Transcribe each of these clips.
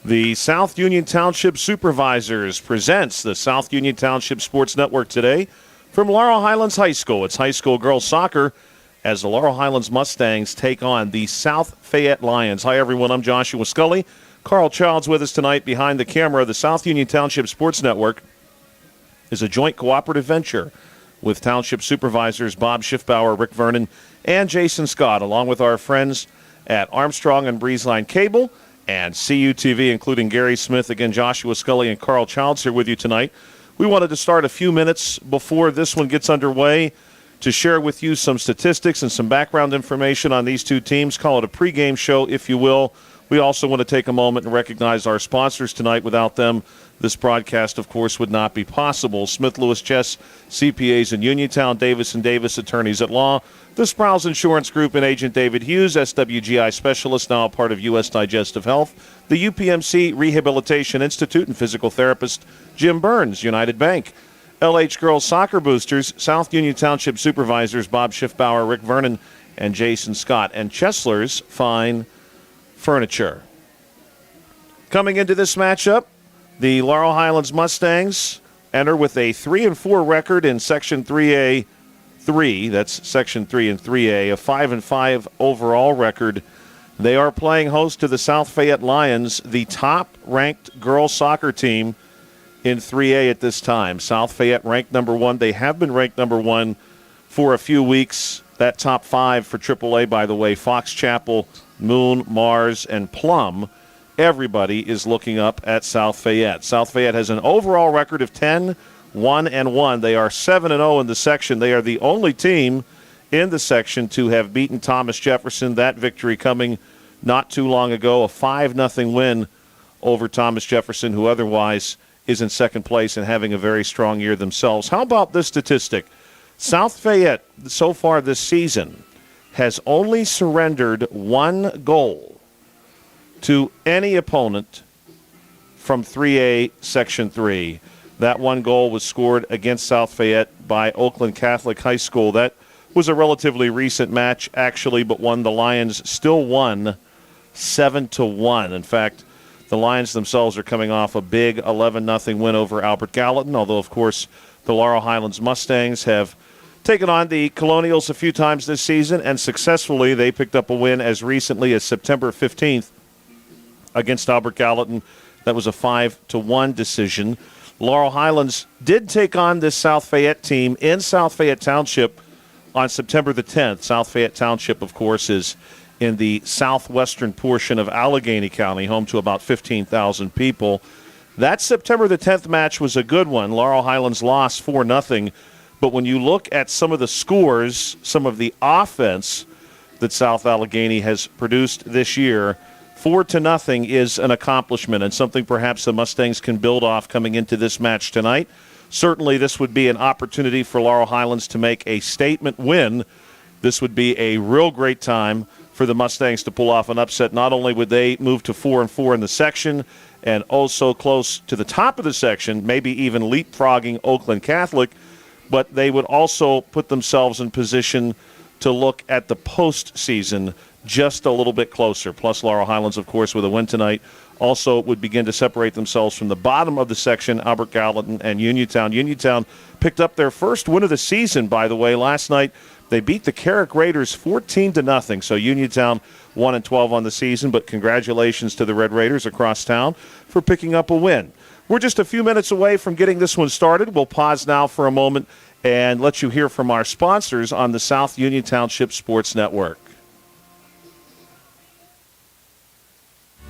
The South Union Township Supervisors presents the South Union Township Sports Network today from Laurel Highlands High School. It's high school girls soccer as the Laurel Highlands Mustangs take on the South Fayette Lions. Hi, everyone. I'm Joshua Scully. Carl Child's with us tonight behind the camera. The South Union Township Sports Network is a joint cooperative venture with Township Supervisors Bob Schiffbauer, Rick Vernon, and Jason Scott, along with our friends at Armstrong and Breezeline Cable and CUTV, including Gary Smith. Again, Joshua Scully and Carl Childs here with you tonight. We wanted to start a few minutes before this one gets underway to share with you some statistics and some background information on these two teams. Call it a pregame show, if you will. We also want to take a moment and recognize our sponsors tonight. Without them, this broadcast, of course, would not be possible. Smith Lewis Chess, CPAs in Uniontown, Davis & Davis, attorneys at law. The Sprouse Insurance Group and Agent David Hughes, SWGI specialist, now a part of U.S. Digestive Health. The UPMC Rehabilitation Institute and physical therapist Jim Burns, United Bank. LH Girls Soccer Boosters, South Union Township Supervisors Bob Schiffbauer, Rick Vernon, and Jason Scott. And Chesler's Fine Furniture. Coming into this matchup, the Laurel Highlands Mustangs enter with a 3-4 record in Section 3A. That's Section 3 and 3A, a 5-5 overall record. They are playing host to the South Fayette Lions, the top-ranked girls soccer team in 3A at this time. South Fayette ranked number one. They have been ranked number one for a few weeks. That top five for AAA, by the way, Fox Chapel, Moon, Mars, and Plum. Everybody is looking up at South Fayette. South Fayette has an overall record of 10-1-1. They are 7-0 in the section. They are the only team in the section to have beaten Thomas Jefferson. That victory coming not too long ago, a 5-0 win over Thomas Jefferson, who otherwise is in second place and having a very strong year themselves. How about this statistic? South Fayette, so far this season, has only surrendered one goal to any opponent from 3A Section 3. That one goal was scored against South Fayette by Oakland Catholic High School. That was a relatively recent match, actually, but one the Lions still won 7-1. In fact, the Lions themselves are coming off a big 11-0 win over Albert Gallatin, although, of course, the Laurel Highlands Mustangs have taken on the Colonials a few times this season, and successfully they picked up a win as recently as September 15th against Albert Gallatin. That was a 5-1 decision. Laurel Highlands did take on this South Fayette team in South Fayette Township on September the 10th. South Fayette Township, of course, is in the southwestern portion of Allegheny County, home to about 15,000 people. That September the 10th match was a good one. Laurel Highlands lost 4-0. But when you look at some of the scores, some of the offense that South Allegheny has produced this year, 4-0 is an accomplishment and something perhaps the Mustangs can build off coming into this match tonight. Certainly this would be an opportunity for Laurel Highlands to make a statement win. This would be a real great time for the Mustangs to pull off an upset. Not only would they move to 4-4 in the section and so close to the top of the section, maybe even leapfrogging Oakland Catholic, but they would also put themselves in position to look at the postseason just a little bit closer. Plus, Laurel Highlands, of course, with a win tonight, also would begin to separate themselves from the bottom of the section, Albert Gallatin and Uniontown. Uniontown picked up their first win of the season, by the way, last night. They beat the Carrick Raiders 14-0. So Uniontown 1-12 on the season, but congratulations to the Red Raiders across town for picking up a win. We're just a few minutes away from getting this one started. We'll pause now for a moment and let you hear from our sponsors on the South Union Township Sports Network.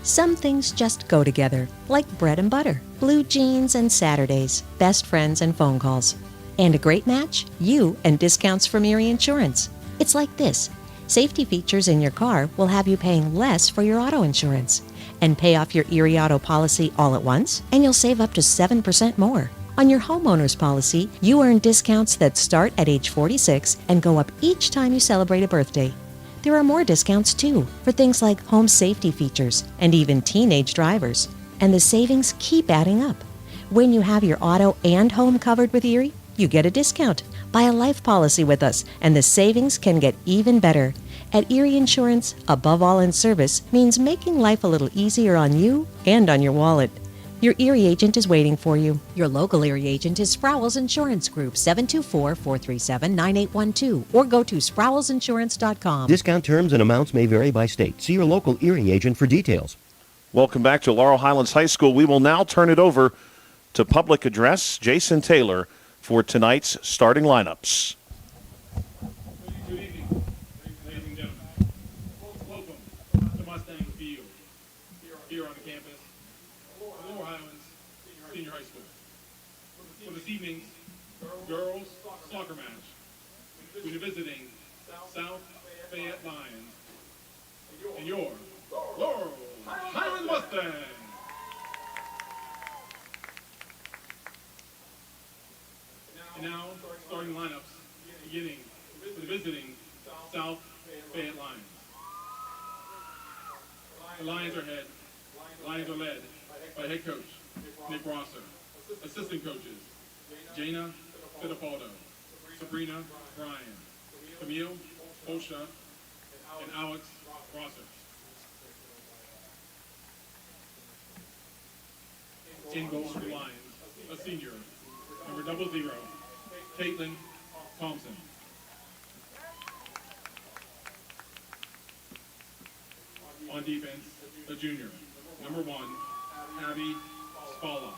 Some things just go together, like bread and butter, blue jeans and Saturdays, best friends and phone calls. And a great match? You and discounts from Erie Insurance. It's like this. Safety features in your car will have you paying less for your auto insurance. And pay off your Erie Auto policy all at once, and you'll save up to 7% more. On your homeowner's policy, you earn discounts that start at age 46 and go up each time you celebrate a birthday. There are more discounts, too, for things like home safety features and even teenage drivers. And the savings keep adding up. When you have your auto and home covered with Erie, you get a discount. Buy a life policy with us, and the savings can get even better. At Erie Insurance, above all in service means making life a little easier on you and on your wallet. Your Erie agent is waiting for you. Your local Erie agent is Sprowls Insurance Group, 724-437-9812, or go to sprowlsinsurance.com. Discount terms and amounts may vary by state. See your local Erie agent for details. Welcome back to Laurel Highlands High School. We will now turn it over to public address, Jason Taylor, for tonight's starting lineups. Good evening, ladies and gentlemen. Welcome to Mustang Field here on the campus of Laurel Highlands Senior High School. For this evening's girls soccer match, we'll be visiting South Fayette Lions and your Laurel Highlands Mustangs. And now, starting lineups, beginning with the visiting South Fayette Lions. The Lions are led by head coach Nick Rosser, assistant coaches Jana Fittipaldo, Sabrina Bryan, Camille Osha, and Alex Rosser. In goal for the Lions, a senior, number 00, Caitlin Thompson. On defense, a junior, number 1, Abby Spalla.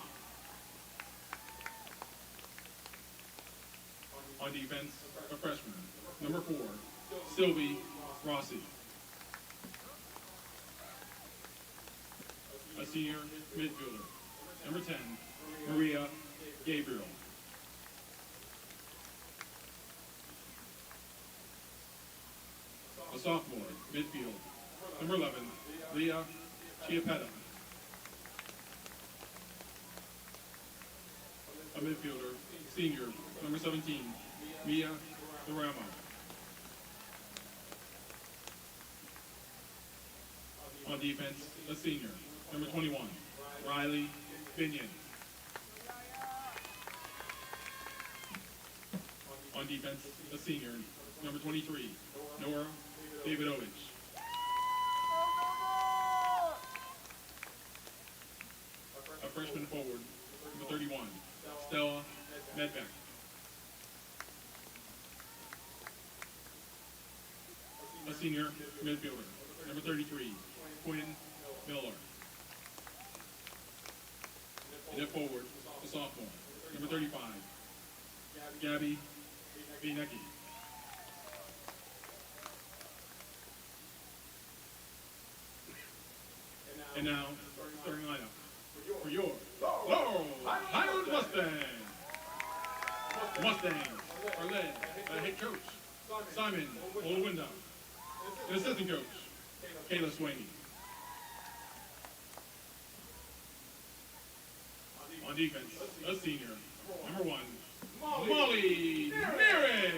On defense, a freshman, number 4, Sylvie Rossi. A senior midfielder, number 10, Maria Gabriel. A sophomore, midfield, number 11, Leah Chiappetta. A midfielder, senior, number 17, Mia Duramo. On defense, a senior, number 21, Riley Binion. On defense, a senior, number 23, Nora Davidovich. A freshman forward, number 31, Stella Medbeck. A senior midfielder, number 33, Quinn Miller. And at forward, a sophomore, number 35, Gabby Bienecki. And now, starting lineup for your Laurel Highlands Mustangs. The Mustangs are led by head coach Simon Olawinda and assistant coach Kayla Swaney. On defense, a senior, number 1, Molly Neary.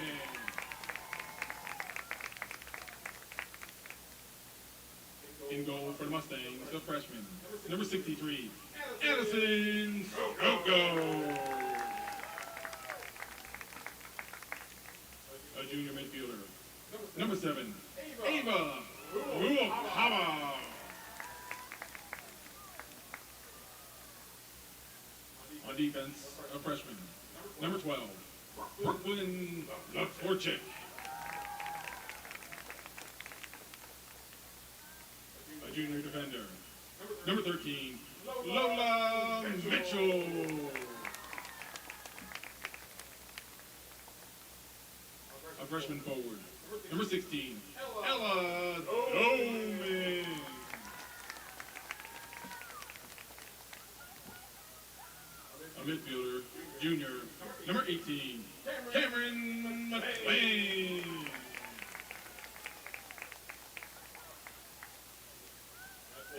In goal for the Mustangs, the freshman, number 63, Addison Stoko. A junior midfielder, number 7, Ava Ruokava. On defense, a freshman, number 12, Brooklyn Laforchik. A junior defender, number 13, Lola Mitchell. A freshman forward, number 16, Ella Doman. A midfielder, junior, number 18, Cameron McLean.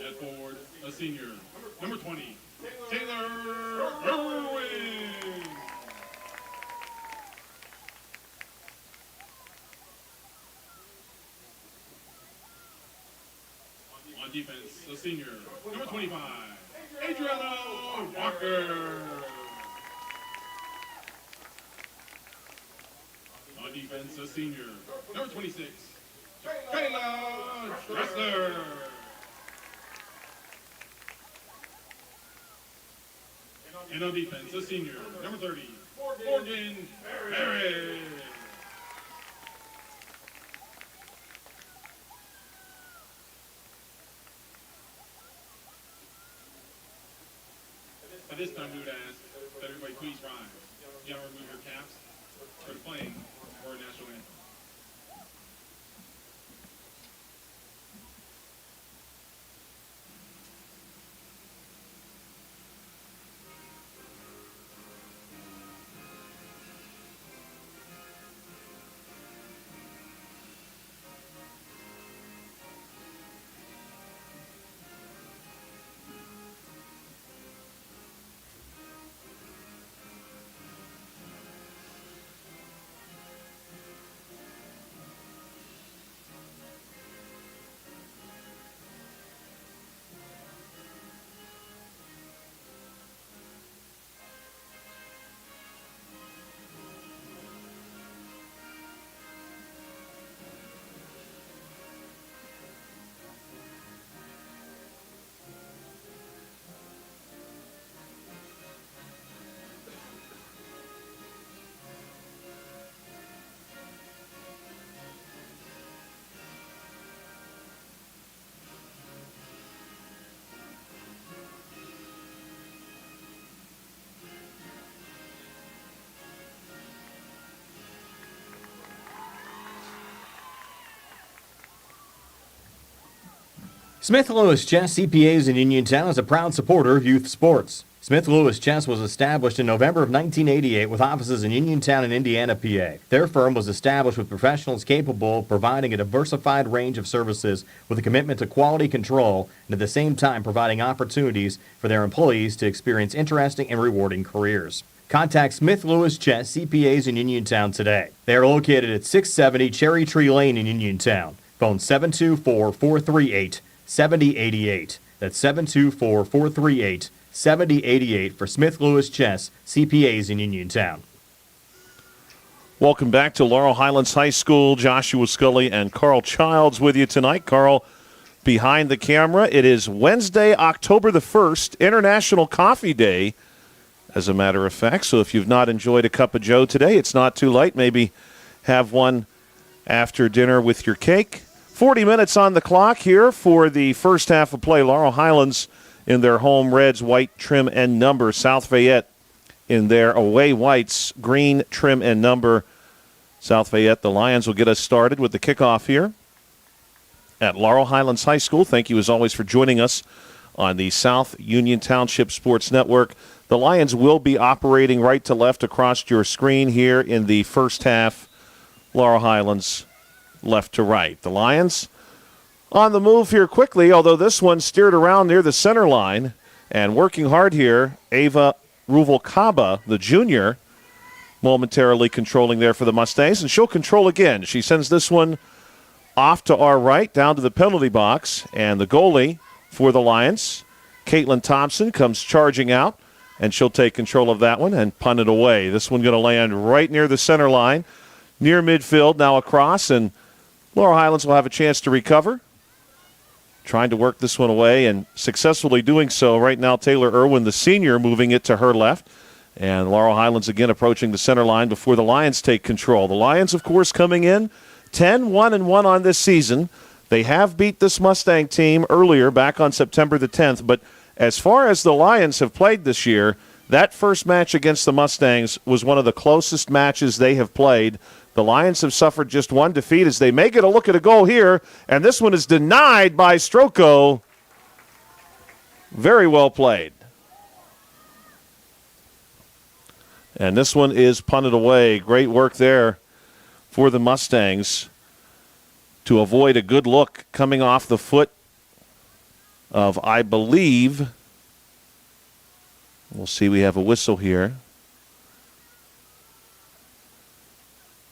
At forward, a senior, number 20, Taylor Irwin. On defense, a senior, number 25, Adriana Walker. On defense, a senior, number 26, Kayla Dressler. And on defense, a senior, number 30, Morgan Barrett. At this time, we would ask that everybody please rise. You remove your caps for playing for our national anthem. Smith Lewis Chess CPAs in Uniontown is a proud supporter of youth sports. Smith Lewis Chess was established in November of 1988 with offices in Uniontown and Indiana, PA. Their firm was established with professionals capable of providing a diversified range of services with a commitment to quality control and at the same time providing opportunities for their employees to experience interesting and rewarding careers. Contact Smith Lewis Chess CPAs in Uniontown today. They are located at 670 Cherry Tree Lane in Uniontown. Phone 724-438-7088. That's 724-438-7088 for Smith Lewis Chess CPAs in Uniontown. Welcome back to Laurel Highlands High School. Joshua Scully and Carl Childs with you tonight. Carl behind the camera. It is Wednesday, October the 1st, International Coffee Day, as a matter of fact. So if you've not enjoyed a cup of joe today, it's not too late. Maybe have one after dinner with your cake. 40 minutes on the clock here for the first half of play. Laurel Highlands in their home reds, white trim and number. South Fayette in their away whites, green trim and number. South Fayette, the Lions will get us started with the kickoff here at Laurel Highlands High School. Thank you as always for joining us on the South Union Township Sports Network. The Lions will be operating right to left across your screen here in the first half. Laurel Highlands left to right. The Lions on the move here quickly, although this one steered around near the center line and working hard here. Ava Ruvalcaba, the junior, momentarily controlling there for the Mustangs, and she'll control again. She sends this one off to our right, down to the penalty box, and the goalie for the Lions, Caitlin Thompson, comes charging out, and she'll take control of that one and punt it away. This one going to land right near the center line, near midfield, now across, and Laurel Highlands will have a chance to recover. Trying to work this one away and successfully doing so. Right now, Taylor Irwin, the senior, moving it to her left. And Laurel Highlands again approaching the center line before the Lions take control. The Lions, of course, coming in 10-1-1 on this season. They have beat this Mustang team earlier, back on September the 10th. But as far as the Lions have played this year, that first match against the Mustangs was one of the closest matches they have played. The Lions have suffered just one defeat as they may get a look at a goal here, and this one is denied by Stroko. Very well played. And this one is punted away. Great work there for the Mustangs to avoid a good look coming off the foot of, I believe, we'll see, we have a whistle here.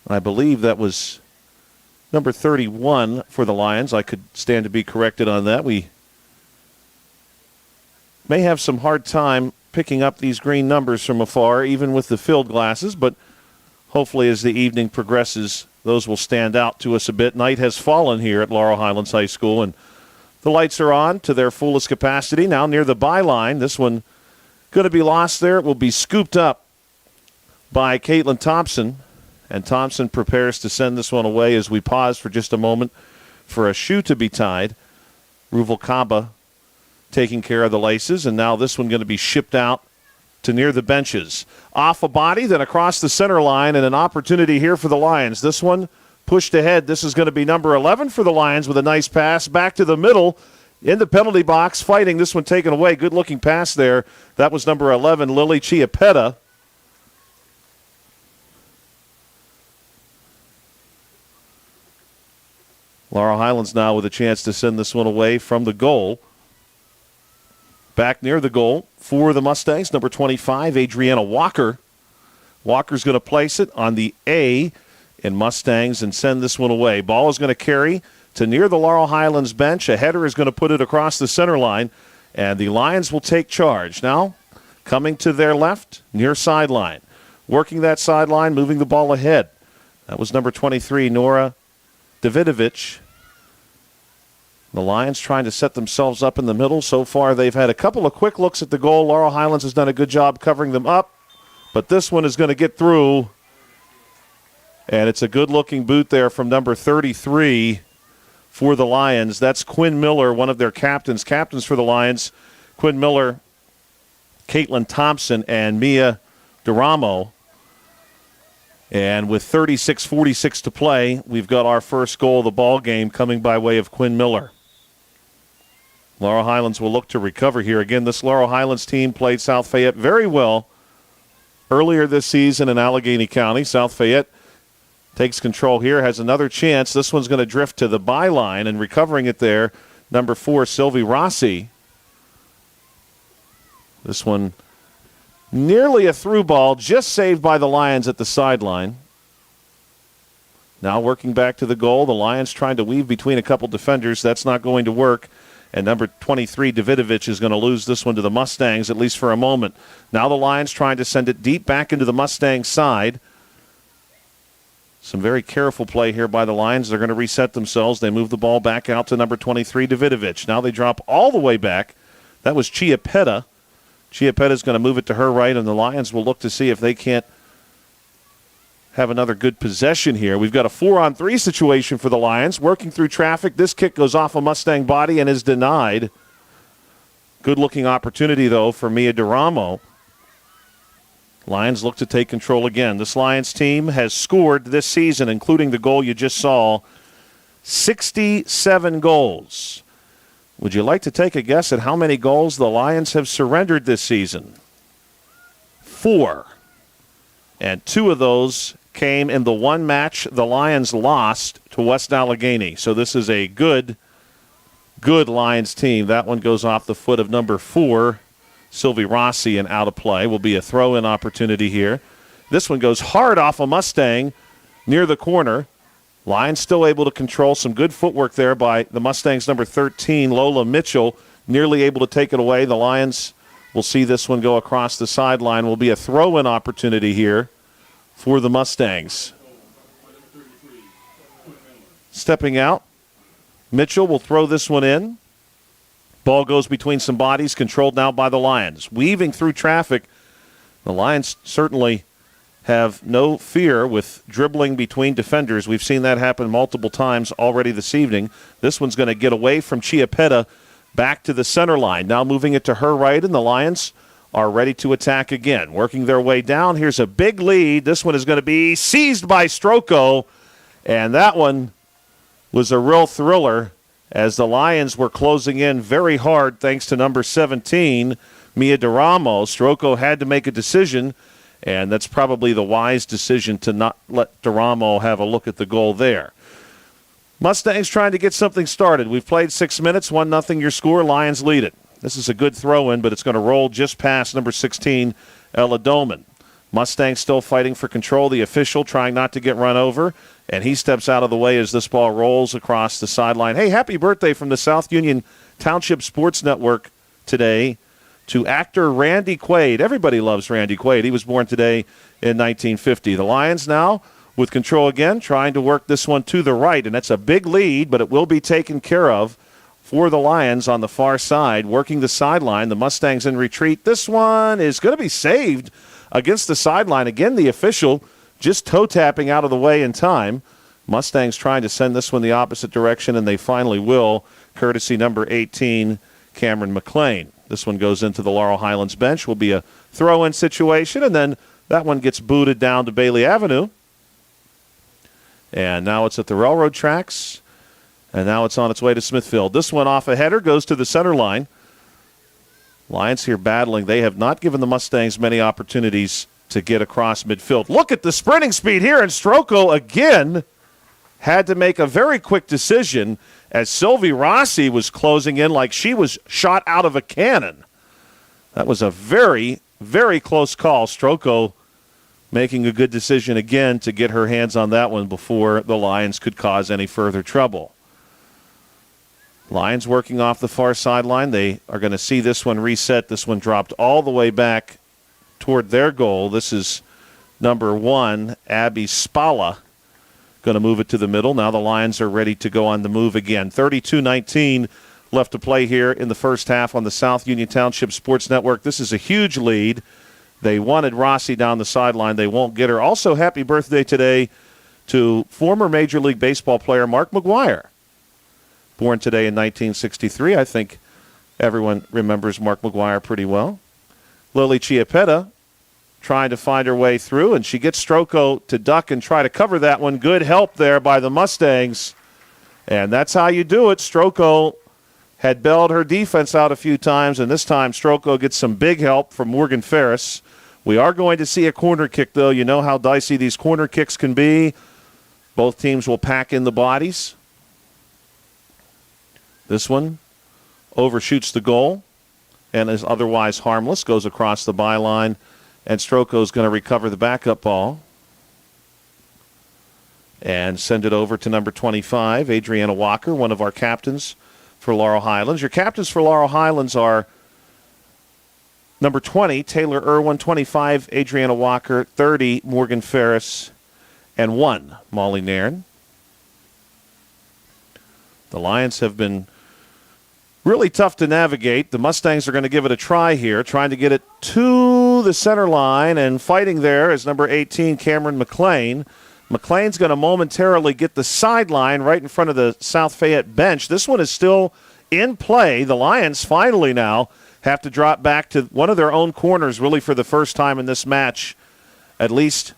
I believe that was number 31 for the Lions. I could stand to be corrected on that. We may have some hard time picking up these green numbers from afar, even with the field glasses, but hopefully as the evening progresses, those will stand out to us a bit. Night has fallen here at Laurel Highlands High School, and the lights are on to their fullest capacity. Now near the byline, this one going to be lost there. It will be scooped up by Caitlin Thompson, and Thompson prepares to send this one away as we pause for just a moment for a shoe to be tied. Ruvalcaba taking care of the laces, and now this one going to be shipped out to near the benches. Off a body, then across the center line, and an opportunity here for the Lions. This one pushed ahead. This is going to be number 11 for the Lions with a nice pass back to the middle in the penalty box, fighting. This one taken away. Good-looking pass there. That was number 11, Lily Chiapetta. Laurel Highlands now with a chance to send this one away from the goal. Back near the goal for the Mustangs, number 25, Adriana Walker. Walker's going to place it on the A in Mustangs and send this one away. Ball is going to carry to near the Laurel Highlands bench. A header is going to put it across the center line, and the Lions will take charge. Now, coming to their left, near sideline. Working that sideline, moving the ball ahead. That was number 23, Nora Davidovich. The Lions trying to set themselves up in the middle. So far, they've had a couple of quick looks at the goal. Laurel Highlands has done a good job covering them up, but this one is going to get through, and it's a good-looking boot there from number 33 for the Lions. That's Quinn Miller, one of their captains. Captains for the Lions, Quinn Miller, Caitlin Thompson, and Mia DeRamo. And with 36:46 to play, we've got our first goal of the ball game coming by way of Quinn Miller. Laurel Highlands will look to recover here. Again, this Laurel Highlands team played South Fayette very well earlier this season in Allegheny County. South Fayette takes control here, has another chance. This one's going to drift to the byline, and recovering it there, number 4, Sylvie Rossi. This one nearly a through ball, just saved by the Lions at the sideline. Now working back to the goal. The Lions trying to weave between a couple defenders. That's not going to work. And number 23, Davidovich, is going to lose this one to the Mustangs, at least for a moment. Now the Lions trying to send it deep back into the Mustang side. Some very careful play here by the Lions. They're going to reset themselves. They move the ball back out to number 23, Davidovich. Now they drop all the way back. That was Chiapetta. Chiapetta is going to move it to her right, and the Lions will look to see if they can't have another good possession here. We've got a 4-on-3 situation for the Lions. Working through traffic. This kick goes off a Mustang body and is denied. Good-looking opportunity, though, for Mia DeRamo. Lions look to take control again. This Lions team has scored this season, including the goal you just saw, 67 goals. Would you like to take a guess at how many goals the Lions have surrendered this season? 4. And 2 of those came in the one match the Lions lost to West Allegheny. So this is a good Lions team. That one goes off the foot of number 4, Sylvie Rossi, and out of play. Will be a throw-in opportunity here. This one goes hard off a Mustang near the corner. Lions still able to control. Some good footwork there by the Mustangs' number 13, Lola Mitchell, nearly able to take it away. The Lions will see this one go across the sideline. Will be a throw-in opportunity here for the Mustangs. Stepping out, Mitchell will throw this one in. Ball goes between some bodies, controlled now by the Lions. Weaving through traffic, the Lions certainly have no fear with dribbling between defenders. We've seen that happen multiple times already this evening. This one's going to get away from Chiapetta back to the center line. Now moving it to her right, and the Lions are ready to attack again. Working their way down. Here's a big lead. This one is going to be seized by Stroko, and that one was a real thriller as the Lions were closing in very hard thanks to number 17, Mia DeRamo. Stroko had to make a decision, and that's probably the wise decision to not let DeRamo have a look at the goal there. Mustangs trying to get something started. We've played 6 minutes, 1-0 your score. Lions lead it. This is a good throw-in, but it's going to roll just past number 16, Ella Doman. Mustangs still fighting for control. The official trying not to get run over, and he steps out of the way as this ball rolls across the sideline. Hey, happy birthday from the South Union Township Sports Network today to actor Randy Quaid. Everybody loves Randy Quaid. He was born today in 1950. The Lions now with control again, trying to work this one to the right, and that's a big lead, but it will be taken care of for the Lions on the far side, working the sideline. The Mustangs in retreat. This one is going to be saved against the sideline. Again, the official just toe-tapping out of the way in time. Mustangs trying to send this one the opposite direction, and they finally will, courtesy number 18, Cameron McLean. This one goes into the Laurel Highlands bench. Will be a throw-in situation, and then that one gets booted down to Bailey Avenue. And now it's at the railroad tracks, and now it's on its way to Smithfield. This one off a header goes to the center line. Lions here battling. They have not given the Mustangs many opportunities to get across midfield. Look at the sprinting speed here, and Stroko again had to make a very quick decision as Sylvie Rossi was closing in like she was shot out of a cannon. That was a very, very close call. Stroko making a good decision again to get her hands on that one before the Lions could cause any further trouble. Lions working off the far sideline. They are going to see this one reset. This one dropped all the way back toward their goal. This is number 1, Abby Spala, going to move it to the middle. Now the Lions are ready to go on the move again. 32-19 left to play here in the first half on the South Union Township Sports Network. This is a huge lead. They wanted Rossi down the sideline. They won't get her. Also, happy birthday today to former Major League Baseball player Mark McGwire. Born today in 1963. I think everyone remembers Mark McGwire pretty well. Lily Chiappetta trying to find her way through, and she gets Stroko to duck and try to cover that one. Good help there by the Mustangs. And that's how you do it. Stroko had bailed her defense out a few times, and this time Stroko gets some big help from Morgan Ferris. We are going to see a corner kick, though. You know how dicey these corner kicks can be. Both teams will pack in the bodies. This one overshoots the goal and is otherwise harmless, goes across the byline, and Stroko is going to recover the backup ball and send it over to number 25, Adriana Walker, one of our captains for Laurel Highlands. Your captains for Laurel Highlands are number 20, Taylor Irwin, 25, Adriana Walker, 30, Morgan Ferris, and 1, Molly Nairn. The Lions have been really tough to navigate. The Mustangs are going to give it a try here, trying to get it to the center line, and fighting there is number 18, Cameron McLean. McLean's going to momentarily get the sideline right in front of the South Fayette bench. This one is still in play. The Lions finally now have to drop back to one of their own corners, really for the first time in this match, at least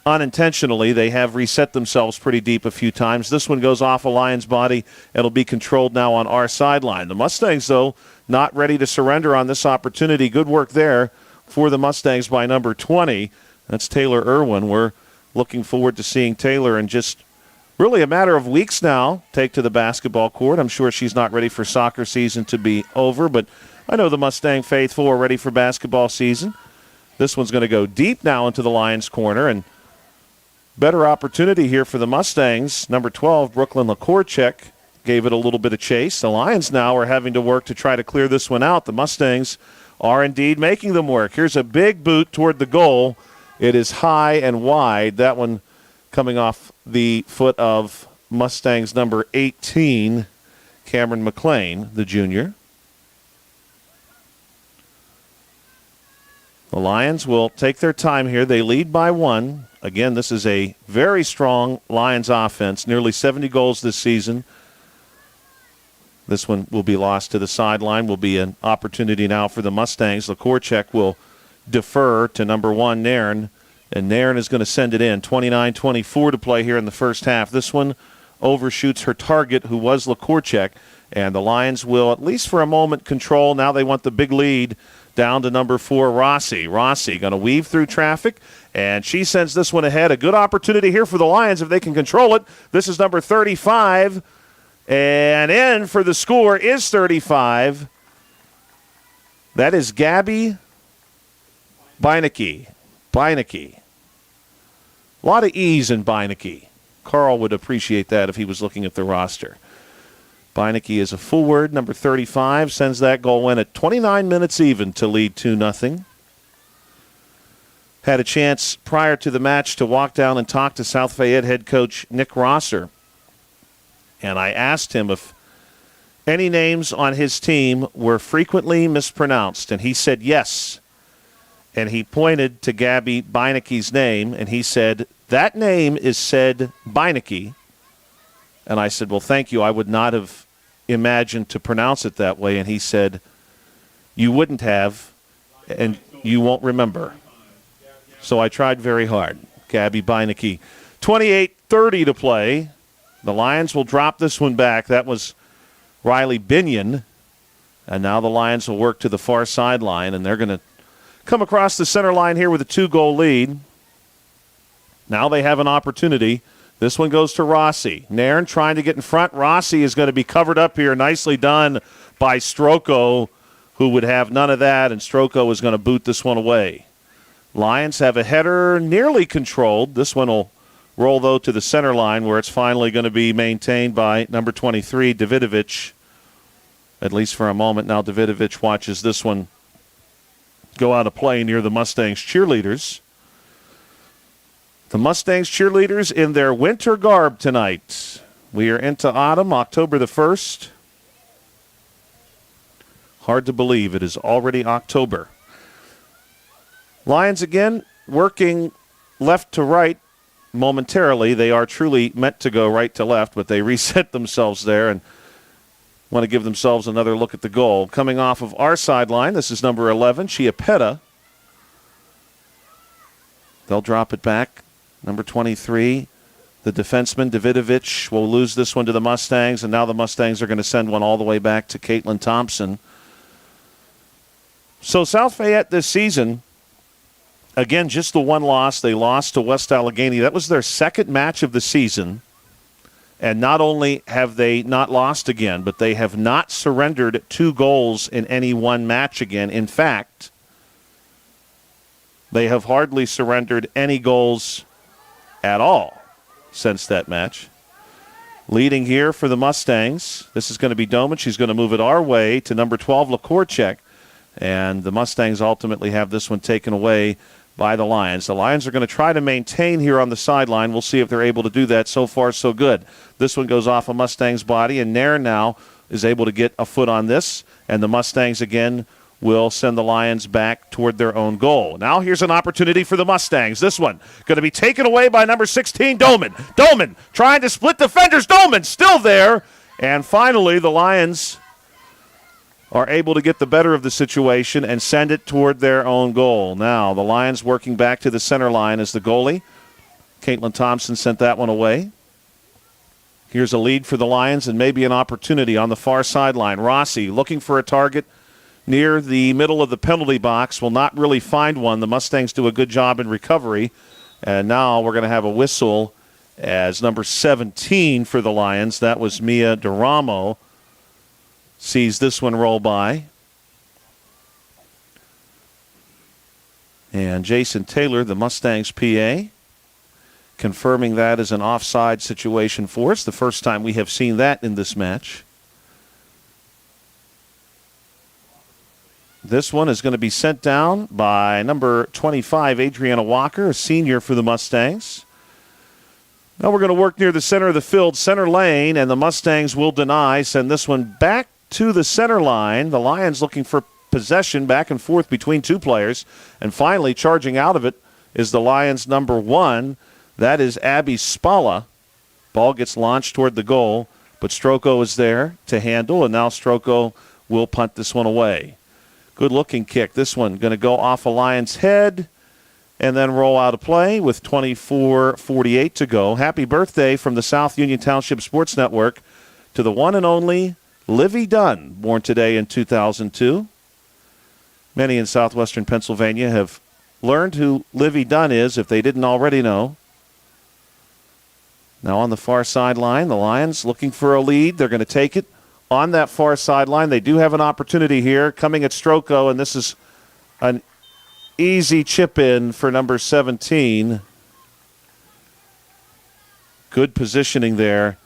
unintentionally. They have reset themselves pretty deep a few times. This one goes off a Lions body. It'll be controlled now on our sideline. The Mustangs, though, not ready to surrender on this opportunity. Good work there for the Mustangs by number 20. That's Taylor Irwin. We're looking forward to seeing Taylor in just really a matter of weeks now take to the basketball court. I'm sure she's not ready for soccer season to be over, but I know the Mustang faithful are ready for basketball season. This one's going to go deep now into the Lions' corner, and better opportunity here for the Mustangs. Number 12, Brooklyn Lakorchek, gave it a little bit of chase. The Lions now are having to work to try to clear this one out. The Mustangs are indeed making them work. Here's a big boot toward the goal. It is high and wide. That one coming off the foot of Mustangs number 18, Cameron McLean, the junior. The Lions will take their time here. They lead by 1. Again, this is a very strong Lions offense, nearly 70 goals this season. This one will be lost to the sideline, will be an opportunity now for the Mustangs. Lakorchek will defer to number 1, Nairn, and Nairn is going to send it in. 29-24 to play here in the first half. This one overshoots her target, who was Lakorchek, and the Lions will, at least for a moment, control. Now they want the big lead down to number 4, Rossi. Rossi going to weave through traffic, and she sends this one ahead. A good opportunity here for the Lions if they can control it. This is number 35, and in for the score is 35. That is Gabby Beinecke. Beinecke. A lot of E's in Beinecke. Carl would appreciate that if he was looking at the roster. Beinecke is a forward. Number 35 sends that goal in at 29 minutes even to lead 2-0. Had a chance prior to the match to walk down and talk to South Fayette head coach Nick Rosser. And I asked him if any names on his team were frequently mispronounced, and he said yes. And he pointed to Gabby Beinecke's name, and he said, that name is said Beinecke. And I said, well, thank you. I would not have imagined to pronounce it that way. And he said, you wouldn't have, and you won't remember. So I tried very hard. Gabby Beinecke. 28:30 to play. The Lions will drop this one back. That was Riley Binion. And now the Lions will work to the far sideline, and they're going to come across the center line here with a 2-goal lead. Now they have an opportunity. This one goes to Rossi. Nairn trying to get in front. Rossi is going to be covered up here. Nicely done by Stroko, who would have none of that, and Stroko is going to boot this one away. Lions have a header nearly controlled. This one will roll, though, to the center line where it's finally going to be maintained by number 23, Davidovich, at least for a moment. Now Davidovich watches this one go out of play near the Mustangs cheerleaders. The Mustangs cheerleaders in their winter garb tonight. We are into autumn, October the 1st. Hard to believe it is already October. Lions again working left to right momentarily. They are truly meant to go right to left, but they reset themselves there and want to give themselves another look at the goal. Coming off of our sideline, this is number 11, Chiapetta. They'll drop it back. Number 23, the defenseman, Davidovich, will lose this one to the Mustangs, and now the Mustangs are going to send one all the way back to Caitlin Thompson. So South Fayette this season, again, just the one loss. They lost to West Allegheny. That was their second match of the season. And not only have they not lost again, but they have not surrendered 2 goals in any one match again. In fact, they have hardly surrendered any goals at all since that match. Leading here for the Mustangs, this is going to be Doman. She's going to move it our way to number 12, Lakorchek. And the Mustangs ultimately have this one taken away by the Lions. The Lions are going to try to maintain here on the sideline. We'll see if they're able to do that. So far, so good. This one goes off a Mustang's body, and Nairn now is able to get a foot on this. And the Mustangs again will send the Lions back toward their own goal. Now here's an opportunity for the Mustangs. This one going to be taken away by number 16, Doman. Doman trying to split defenders. Doman still there. And finally, the Lions are able to get the better of the situation and send it toward their own goal. Now the Lions working back to the center line as the goalie. Caitlin Thompson sent that one away. Here's a lead for the Lions and maybe an opportunity on the far sideline. Rossi looking for a target near the middle of the penalty box. Will not really find one. The Mustangs do a good job in recovery. And now we're going to have a whistle as number 17 for the Lions. That was Mia DeRamo. Sees this one roll by. And Jason Taylor, the Mustangs PA, confirming that as an offside situation for us. The first time we have seen that in this match. This one is going to be sent down by number 25, Adriana Walker, a senior for the Mustangs. Now we're going to work near the center of the field, center lane, and the Mustangs will deny. Send this one back to the center line. The Lions looking for possession back and forth between two players. And finally, charging out of it is the Lions' number 1. That is Abby Spalla. Ball gets launched toward the goal, but Stroko is there to handle, and now Stroko will punt this one away. Good-looking kick. This one going to go off a Lions' head and then roll out of play with 24:48 to go. Happy birthday from the South Union Township Sports Network to the one and only Livy Dunn, born today in 2002. Many in southwestern Pennsylvania have learned who Livy Dunn is if they didn't already know. Now on the far sideline, the Lions looking for a lead. They're going to take it on that far sideline. They do have an opportunity here coming at Stroko, and this is an easy chip in for number 17. Good positioning there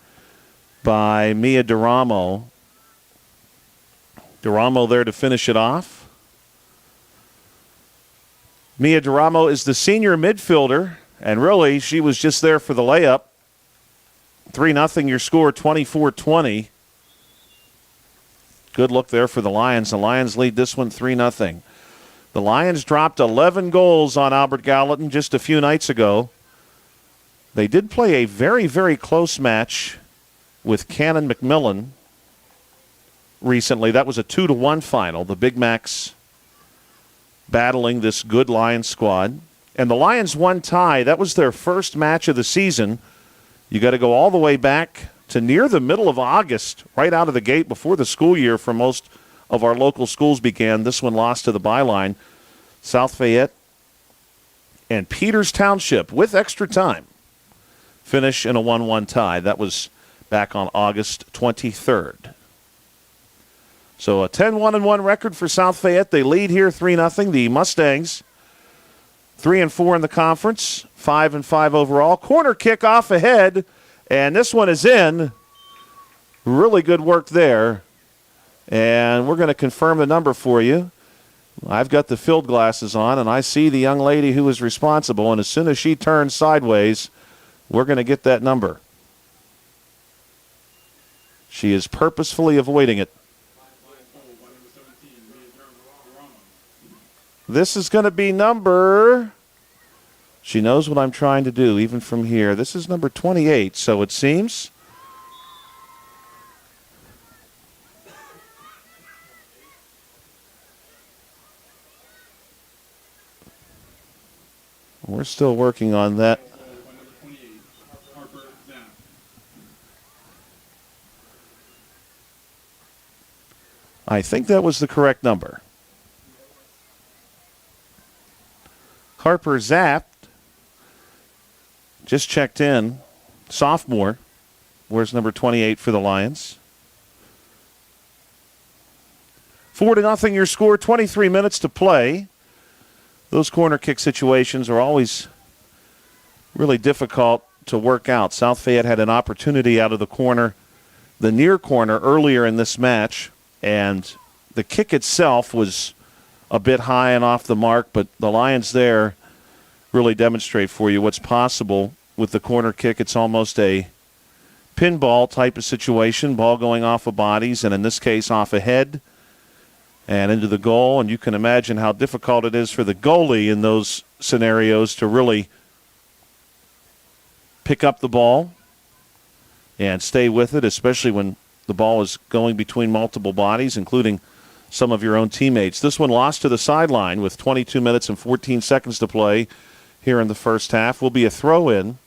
by Mia Duramo. Duramo there to finish it off. Mia Duramo is the senior midfielder, and really she was just there for the layup. 3-0 your score, 24-20. Good look there for the Lions. The Lions lead this one 3-0. The Lions dropped 11 goals on Albert Gallatin just a few nights ago. They did play a very, very close match with Cannon McMillan recently. That was a 2-1 final. The Big Macs battling this good Lions squad. And the Lions won tie. That was their first match of the season. You got to go all the way back to near the middle of August, right out of the gate before the school year for most of our local schools began. This one lost to the byline. South Fayette and Peters Township with extra time finish in a 1-1 tie. That was back on August 23rd. So a 10-1-1 record for South Fayette. They lead here 3-0. The Mustangs 3-4 in the conference, 5-5 overall. Corner kick off ahead, and this one is in. Really good work there. And we're going to confirm the number for you. I've got the field glasses on, and I see the young lady who is responsible, and as soon as she turns sideways, we're going to get that number. She is purposefully avoiding it. This is going to be number... She knows what I'm trying to do, even from here. This is number 28, so it seems... We're still working on that. I think that was the correct number. Harper Zapp just checked in. Sophomore. Where's number 28 for the Lions? 4-0 your score, 23 minutes to play. Those corner kick situations are always really difficult to work out. South Fayette had an opportunity out of the corner, the near corner, earlier in this match, and the kick itself was a bit high and off the mark, but the Lions there really demonstrate for you what's possible with the corner kick. It's almost a pinball type of situation, ball going off of bodies, and in this case off a head and into the goal. And you can imagine how difficult it is for the goalie in those scenarios to really pick up the ball and stay with it, especially when the ball is going between multiple bodies, including some of your own teammates. This one lost to the sideline with 22 minutes and 14 seconds to play here in the first half. Will be a throw-in.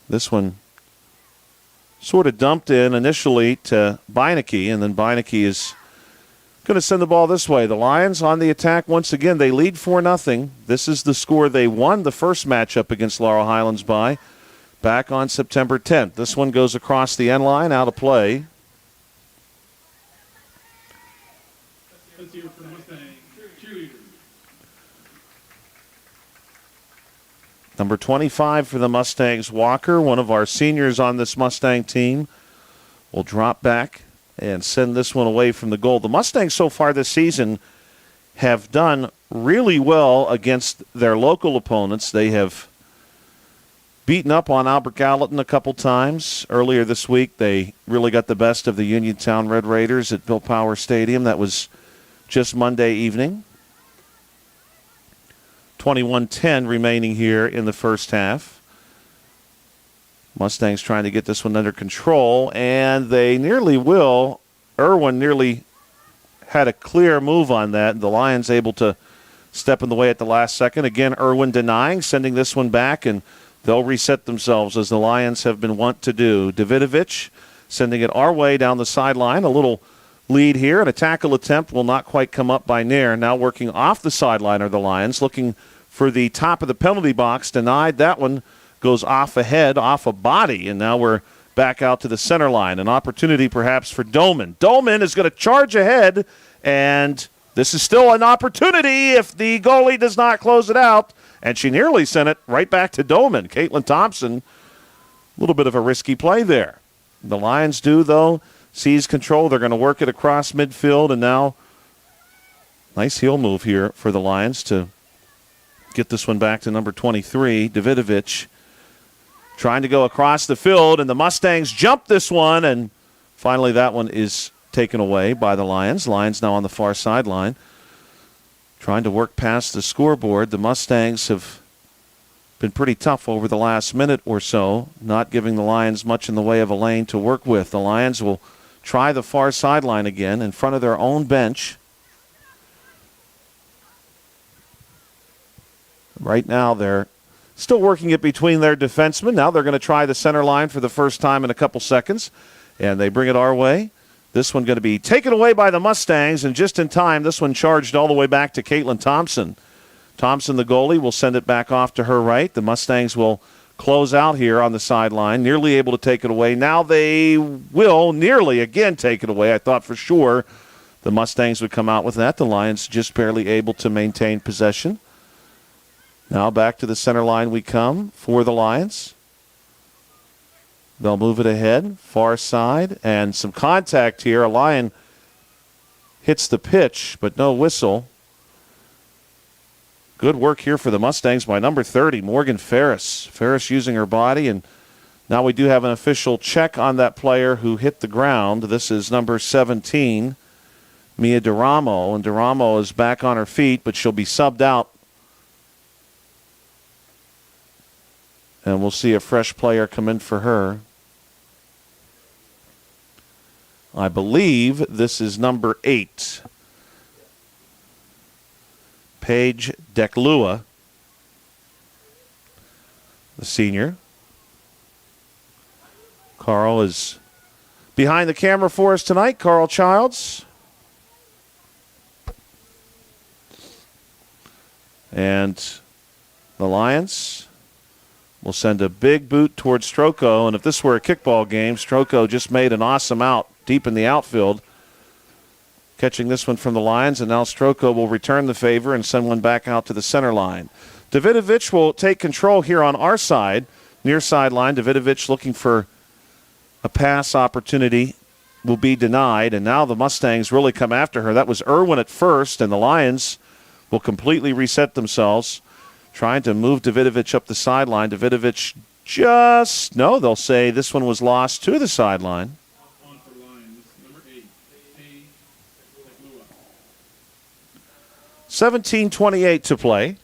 This one sort of dumped in initially to Beinecke, and then Beinecke is going to send the ball this way. The Lions on the attack once again. They lead 4-0. This is the score they won the first matchup against Laurel Highlands by back on September 10th. This one goes across the end line, out of play. Number 25 for the Mustangs, Walker, one of our seniors on this Mustang team, will drop back and send this one away from the goal. The Mustangs so far this season have done really well against their local opponents. They have beaten up on Albert Gallatin a couple times. Earlier this week, they really got the best of the Uniontown Red Raiders at Bill Power Stadium. That was just Monday evening. 21-10 remaining here in the first half. Mustangs trying to get this one under control, and they nearly will. Irwin nearly had a clear move on that. The Lions able to step in the way at the last second. Again, Irwin denying, sending this one back, and they'll reset themselves as the Lions have been wont to do. Davidovich sending it our way down the sideline. A little lead here, and a tackle attempt will not quite come up by Nair. Now working off the sideline are the Lions, looking for the top of the penalty box. Denied. That one goes off a head, off a body, and now we're back out to the center line. An opportunity perhaps for Doman. Doman is going to charge ahead, and this is still an opportunity if the goalie does not close it out, and she nearly sent it right back to Doman. Caitlin Thompson A little bit of a risky play there. The Lions do, though, seize control. They're going to work it across midfield, and now nice heel move here for the Lions to get this one back to number 23, Davidovich, trying to go across the field, and the Mustangs jump this one, and finally that one is taken away by the Lions. Lions now on the far sideline, trying to work past the scoreboard. The Mustangs have been pretty tough over the last minute or so, not giving the Lions much in the way of a lane to work with. The Lions will try the far sideline again in front of their own bench. Right now they're still working it between their defensemen. Now they're going to try the center line for the first time in a couple seconds, and they bring it our way. This one going to be taken away by the Mustangs, and just in time, this one charged all the way back to Caitlin Thompson. Thompson, the goalie, will send it back off to her right. The Mustangs will close out here on the sideline, nearly able to take it away. Now they will nearly again take it away. I thought for sure the Mustangs would come out with that. The Lions just barely able to maintain possession. Now back to the center line we come for the Lions. They'll move it ahead, far side, and some contact here. A Lion hits the pitch, but no whistle. Good work here for the Mustangs by number 30, Morgan Ferris. Ferris using her body, and now we do have an official check on that player who hit the ground. This is number 17, Mia Duramo, and Duramo is back on her feet, but she'll be subbed out. And we'll see a fresh player come in for her. I believe this is number 8. Paige Declua, the senior. Carl is behind the camera for us tonight. Carl Childs. And the Lions will send a big boot towards Stroko, and if this were a kickball game, Stroko just made an awesome out deep in the outfield, catching this one from the Lions, and now Stroko will return the favor and send one back out to the center line. Davidovich will take control here on our side, near sideline. Davidovich looking for a pass opportunity, will be denied, and now the Mustangs really come after her. That was Irwin at first, and the Lions will completely reset themselves, trying to move Davidovich up the sideline. Davidovich they'll say this one was lost to the sideline. On for Lions, number 8, Paige Declua. 17:28 to play.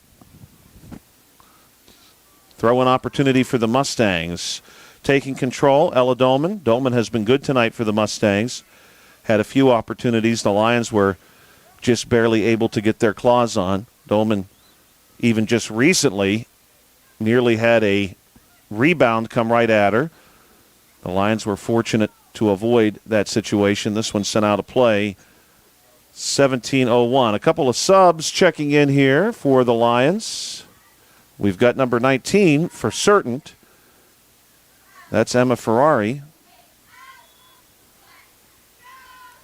Throw-in opportunity for the Mustangs. Taking control, Ella Dolman. Dolman has been good tonight for the Mustangs. Had a few opportunities. The Lions were just barely able to get their claws on. Dolman even just recently nearly had a rebound come right at her. The Lions were fortunate to avoid that situation. This one sent out of play. 17:01. A couple of subs checking in here for the Lions. We've got number 19 for certain. That's Emma Ferrari.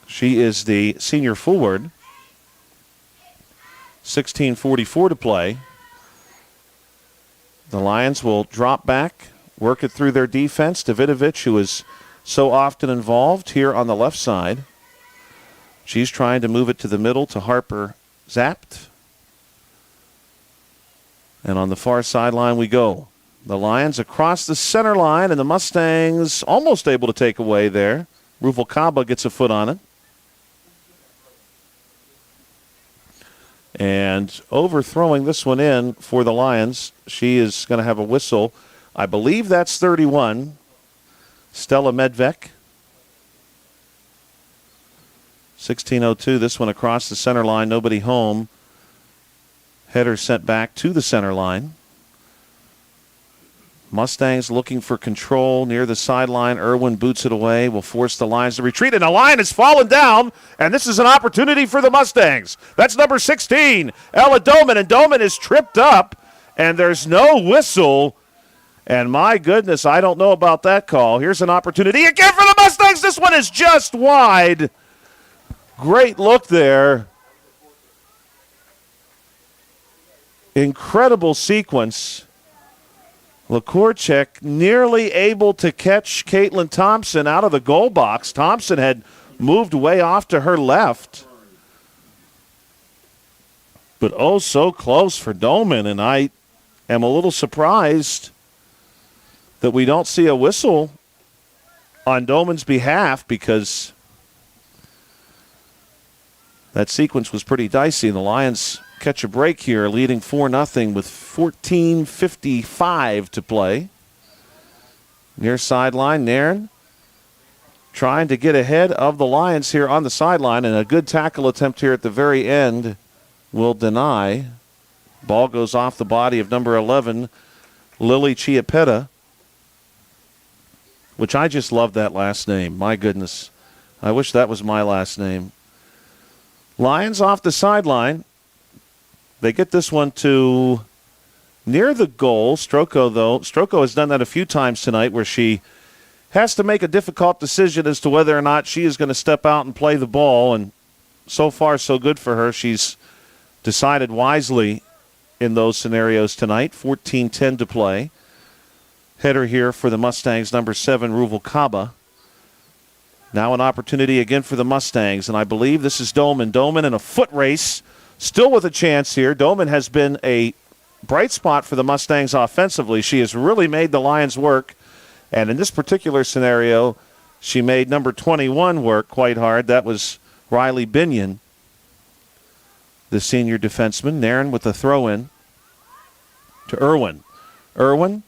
She is the senior forward. 16:44 to play. The Lions will drop back, work it through their defense. Davidovich, who is so often involved here on the left side. She's trying to move it to the middle to Harper Zapt. And on the far sideline we go. The Lions across the center line, and the Mustangs almost able to take away there. Ruvalcaba gets a foot on it. And overthrowing this one in for the Lions. She is going to have a whistle. I believe that's 31. Stella Medvec. 16:02. This one across the center line. Nobody home. Header sent back to the center line. Mustangs looking for control near the sideline. Irwin boots it away, will force the Lions to retreat, and the line has fallen down, and this is an opportunity for the Mustangs. That's number 16, Ella Doman, and Doman is tripped up, and there's no whistle, and my goodness, I don't know about that call. Here's an opportunity again for the Mustangs. This one is just wide. Great look there. Incredible sequence. LaCourcheck nearly able to catch Caitlin Thompson out of the goal box. Thompson had moved way off to her left. But oh, so close for Doman, and I am a little surprised that we don't see a whistle on Doman's behalf, because that sequence was pretty dicey. The Lions catch a break here, leading 4-0 with 14:55 to play. Near sideline, Nairn trying to get ahead of the Lions here on the sideline, and a good tackle attempt here at the very end will deny. Ball goes off the body of number 11, Lily Chiapetta, which I just love that last name. My goodness. I wish that was my last name. Lions off the sideline. They get this one to near the goal. Stroko has done that a few times tonight, where she has to make a difficult decision as to whether or not she is going to step out and play the ball. And so far, so good for her. She's decided wisely in those scenarios tonight. 14:10 to play. Header here for the Mustangs, number 7, Ruvalcaba. Now an opportunity again for the Mustangs, and I believe this is Doman. Doman in a foot race, still with a chance here. Doman has been a bright spot for the Mustangs offensively. She has really made the Lions work, and in this particular scenario, she made number 21 work quite hard. That was Riley Binion, the senior defenseman. Nairn with the throw-in to Irwin. Irwin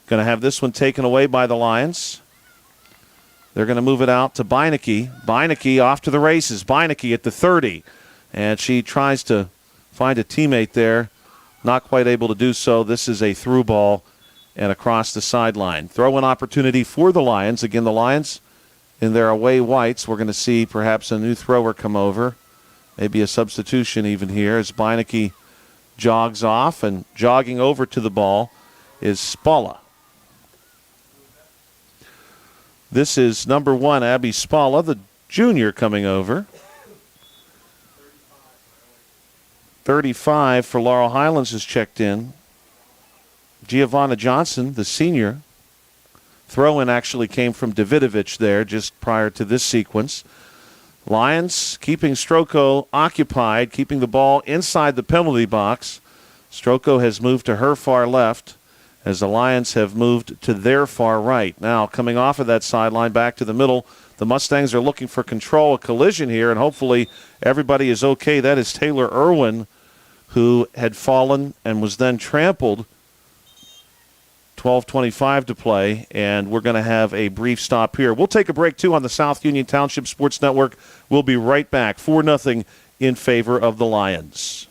going to have this one taken away by the Lions. They're going to move it out to Beinecke. Beinecke off to the races. Beinecke at the 30. And she tries to find a teammate there. Not quite able to do so. This is a through ball and across the sideline. Throw-in opportunity for the Lions. Again, the Lions in their away whites. We're going to see perhaps a new thrower come over. Maybe a substitution even here as Beinecke jogs off, and jogging over to the ball is Spalla. This is number 1, Abby Spalla, the junior, coming over. 35 for Laurel Highlands is checked in. Giovanna Johnson, the senior. Throw-in actually came from Davidovich there just prior to this sequence. Lions keeping Stroko occupied, keeping the ball inside the penalty box. Stroko has moved to her far left, as the Lions have moved to their far right. Now, coming off of that sideline back to the middle, the Mustangs are looking for control, a collision here, and hopefully everybody is okay. That is Taylor Irwin, who had fallen and was then trampled. 12:25 to play, and we're going to have a brief stop here. We'll take a break, too, on the South Union Township Sports Network. We'll be right back. 4-0 in favor of the Lions.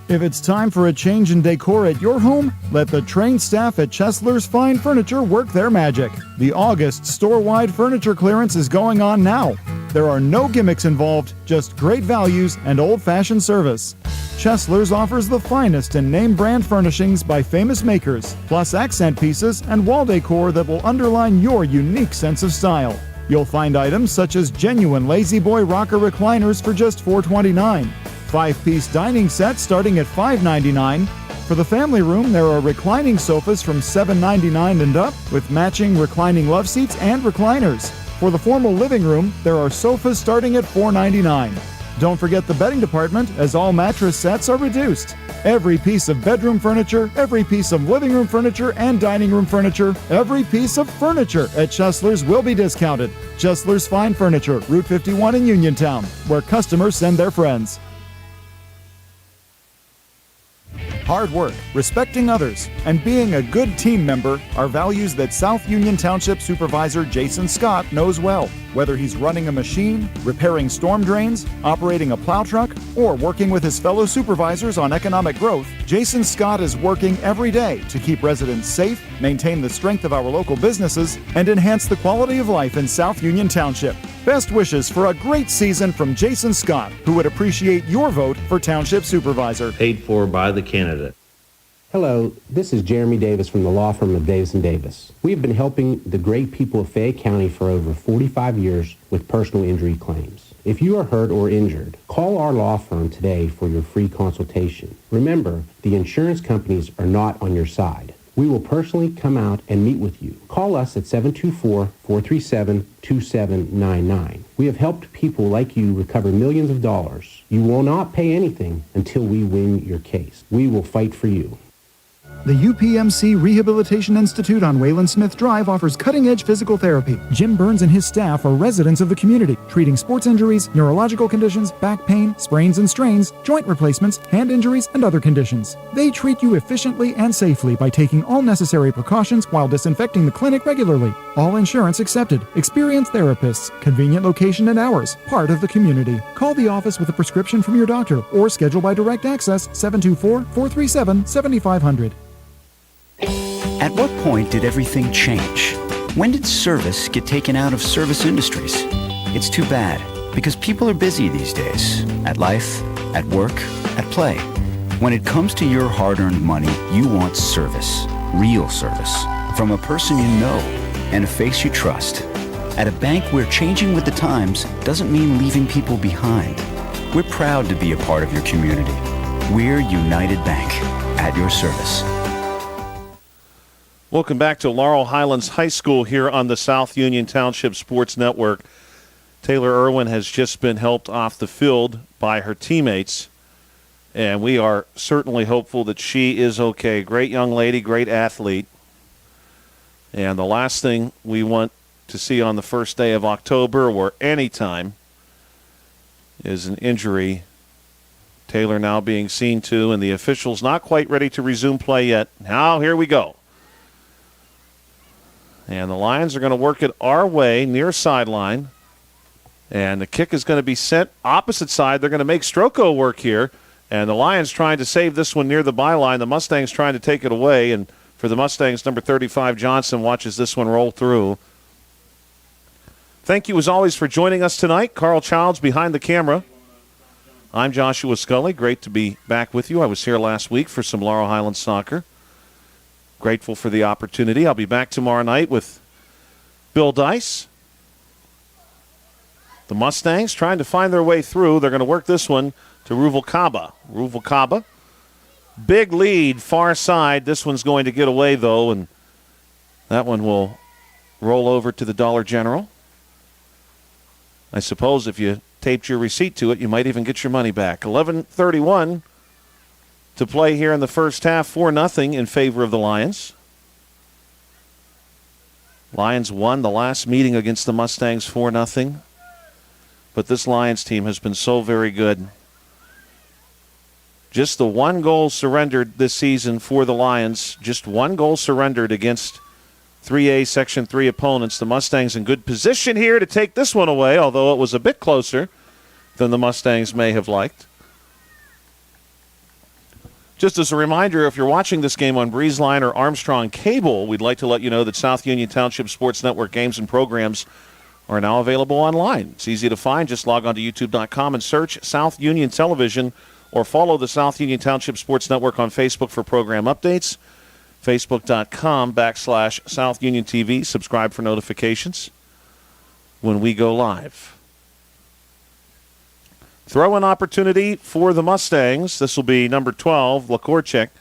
If it's time for a change in decor at your home, let the trained staff at Chesler's Fine Furniture work their magic. The August store-wide furniture clearance is going on now. There are no gimmicks involved, just great values and old-fashioned service. Chesler's offers the finest in name-brand furnishings by famous makers, plus accent pieces and wall decor that will underline your unique sense of style. You'll find items such as genuine Lazy Boy rocker recliners for just $4.29. 5-piece dining sets starting at $5.99. For the family room, there are reclining sofas from $7.99 and up, with matching reclining love seats and recliners. For the formal living room, there are sofas starting at $4.99. Don't forget the bedding department, as all mattress sets are reduced. Every piece of bedroom furniture, every piece of living room furniture and dining room furniture, every piece of furniture at Chesler's will be discounted. Chesler's Fine Furniture, Route 51 in Uniontown, where customers send their friends. Hard work, respecting others, and being a good team member are values that South Union Township Supervisor Jason Scott knows well. Whether he's running a machine, repairing storm drains, operating a plow truck, or working with his fellow supervisors on economic growth, Jason Scott is working every day to keep residents safe, maintain the strength of our local businesses, and enhance the quality of life in South Union Township. Best wishes for a great season from Jason Scott, who would appreciate your vote for Township Supervisor. Paid for by the candidate. Hello, this is Jeremy Davis from the law firm of Davis & Davis. We have been helping the great people of Fayette County for over 45 years with personal injury claims. If you are hurt or injured, call our law firm today for your free consultation. Remember, the insurance companies are not on your side. We will personally come out and meet with you. Call us at 724-437-2799. We have helped people like you recover millions of dollars. You will not pay anything until we win your case. We will fight for you. The UPMC Rehabilitation Institute on Wayland Smith Drive offers cutting-edge physical therapy. Jim Burns and his staff are residents of the community, treating sports injuries, neurological conditions, back pain, sprains and strains, joint replacements, hand injuries, and other conditions. They treat you efficiently and safely by taking all necessary precautions while disinfecting the clinic regularly. All insurance accepted. Experienced therapists. Convenient location and hours. Part of the community. Call the office with a prescription from your doctor or schedule by direct access 724-437-7500. At what point did everything change? When did service get taken out of service industries? It's too bad, because people are busy these days. At life, at work, at play. When it comes to your hard-earned money, you want service. Real service. From a person you know and a face you trust. At a bank where changing with the times doesn't mean leaving people behind. We're proud to be a part of your community. We're United Bank, at your service. Welcome back to Laurel Highlands High School here on the South Union Township Sports Network. Taylor Irwin has just been helped off the field by her teammates, and we are certainly hopeful that she is okay. Great young lady, great athlete. And the last thing we want to see on the first day of October or any time is an injury. Taylor now being seen to, and the officials not quite ready to resume play yet. Now here we go. And the Lions are going to work it our way, near sideline. And the kick is going to be sent opposite side. They're going to make Stroko work here. And the Lions trying to save this one near the byline. The Mustangs trying to take it away. And for the Mustangs, number 35, Johnson, watches this one roll through. Thank you, as always, for joining us tonight. Carl Childs behind the camera. I'm Joshua Scully. Great to be back with you. I was here last week for some Laurel Highlands soccer. Grateful for the opportunity. I'll be back tomorrow night with Bill Dice. The Mustangs trying to find their way through. They're going to work this one to Ruvalcaba. Ruvalcaba. Big lead, far side. This one's going to get away, though, and that one will roll over to the Dollar General. I suppose if you taped your receipt to it, you might even get your money back. 11:31 to play here in the first half, 4-0 in favor of the Lions. Lions won the last meeting against the Mustangs 4-0. But this Lions team has been so very good. Just the one goal surrendered this season for the Lions. Just one goal surrendered against 3A Section 3 opponents. The Mustangs in good position here to take this one away, although it was a bit closer than the Mustangs may have liked. Just as a reminder, if you're watching this game on BreezeLine or Armstrong Cable, we'd like to let you know that South Union Township Sports Network games and programs are now available online. It's easy to find. Just log on to youtube.com and search South Union Television, or follow the South Union Township Sports Network on Facebook for program updates. Facebook.com/South Union TV. Subscribe for notifications when we go live. Throw-in opportunity for the Mustangs. This will be number 12, Lakorchek.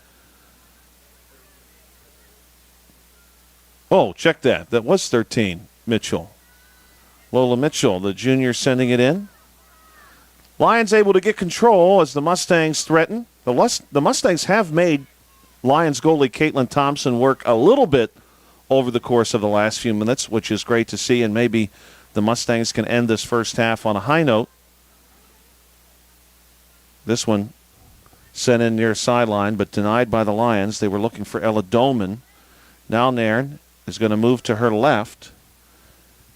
Oh, check that. That was 13, Mitchell. Lola Mitchell, the junior, sending it in. Lions able to get control as the Mustangs threaten. The Mustangs have made Lions goalie Caitlin Thompson work a little bit over the course of the last few minutes, which is great to see, and maybe the Mustangs can end this first half on a high note. This one sent in near sideline, but denied by the Lions. They were looking for Ella Dolman. Now Nairn is going to move to her left,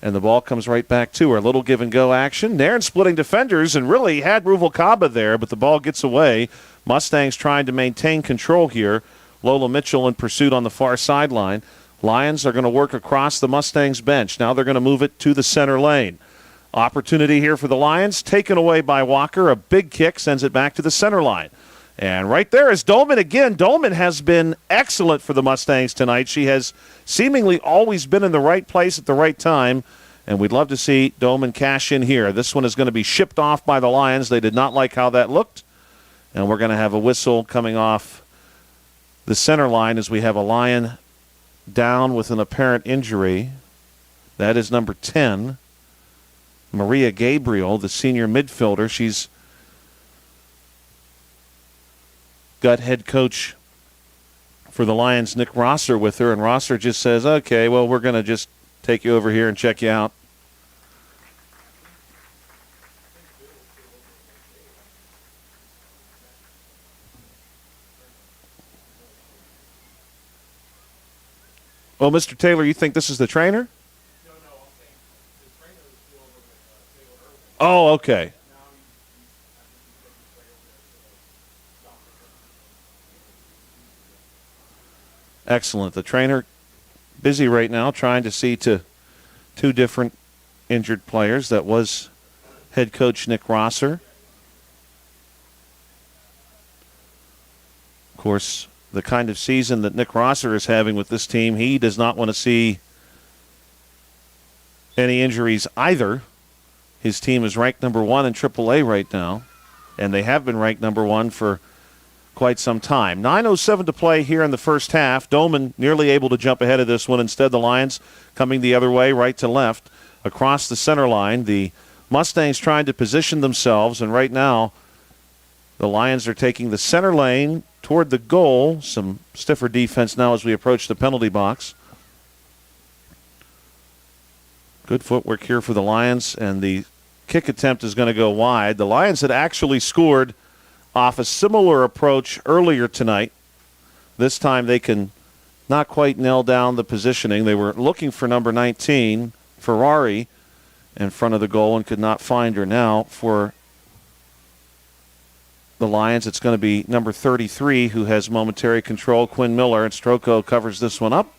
and the ball comes right back to her. A little give-and-go action. Nairn splitting defenders and really had Ruvalcaba there, but the ball gets away. Mustangs trying to maintain control here. Lola Mitchell in pursuit on the far sideline. Lions are going to work across the Mustangs bench. Now they're going to move it to the center lane. Opportunity here for the Lions, taken away by Walker. A big kick sends it back to the center line. And right there is Dolman again. Dolman has been excellent for the Mustangs tonight. She has seemingly always been in the right place at the right time, and we'd love to see Dolman cash in here. This one is going to be shipped off by the Lions. They did not like how that looked, and we're going to have a whistle coming off the center line as we have a Lion down with an apparent injury. That is number 10, Maria Gabriel, the senior midfielder. She's got head coach for the Lions, Nick Rosser, with her, and Rosser just says, okay, well, we're going to just take you over here and check you out. Well, Mr. Taylor, you think this is the trainer? No, I'm saying the trainer is still over with Taylor Irvin. Oh, okay. Excellent. The trainer busy right now trying to see to two different injured players. That was head coach Nick Rosser. Of course, the kind of season that Nick Rosser is having with this team, he does not want to see any injuries either. His team is ranked number 1 in AAA right now, and they have been ranked number 1 for quite some time. 9:07 to play here in the first half. Dolman nearly able to jump ahead of this one. Instead, the Lions coming the other way, right to left, across the center line. The Mustangs trying to position themselves, and right now the Lions are taking the center lane toward the goal. Some stiffer defense now as we approach the penalty box. Good footwork here for the Lions, and the kick attempt is going to go wide. The Lions had actually scored off a similar approach earlier tonight. This time they can not quite nail down the positioning. They were looking for number 19, Ferrari, in front of the goal and could not find her. Now for the Lions, it's going to be number 33 who has momentary control, Quinn Miller, and Stroko covers this one up.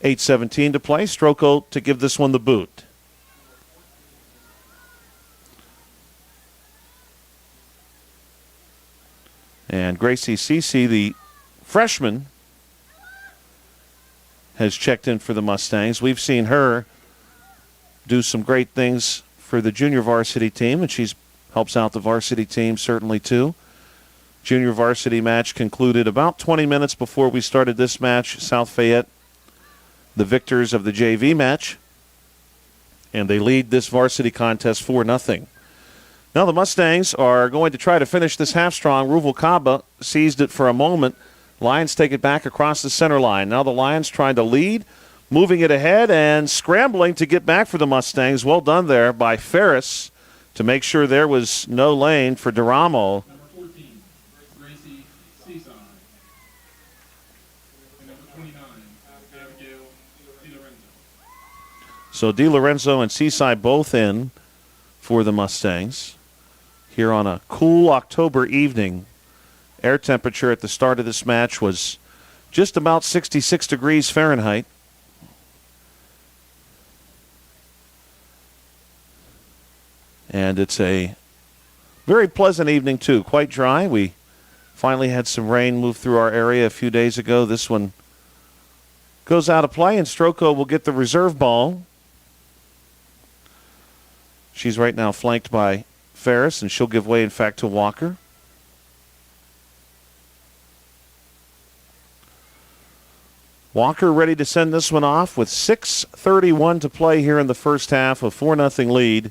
8:17 to play. Stroko to give this one the boot. And Gracie Cece, the freshman, has checked in for the Mustangs. We've seen her do some great things for the junior varsity team, and she's helps out the varsity team certainly too. Junior varsity match concluded about 20 minutes before we started this match. South Fayette, the victors of the JV match, and they lead this varsity contest 4-0. Now the Mustangs are going to try to finish this half strong. Ruvalcaba seized it for a moment. Lions take it back across the center line. Now the Lions trying to lead, moving it ahead and scrambling to get back for the Mustangs. Well done there by Ferris to make sure there was no lane for Duramo. Number 14, Gracie Seaside. And number 29, Abigail DiLorenzo. So DiLorenzo and Seaside both in for the Mustangs. Here on a cool October evening, air temperature at the start of this match was just about 66 degrees Fahrenheit. And it's a very pleasant evening, too. Quite dry. We finally had some rain move through our area a few days ago. This one goes out of play, and Stroko will get the reserve ball. She's right now flanked by Ferris, and she'll give way, in fact, to Walker. Walker ready to send this one off with 6:31 to play here in the first half. A 4-0 lead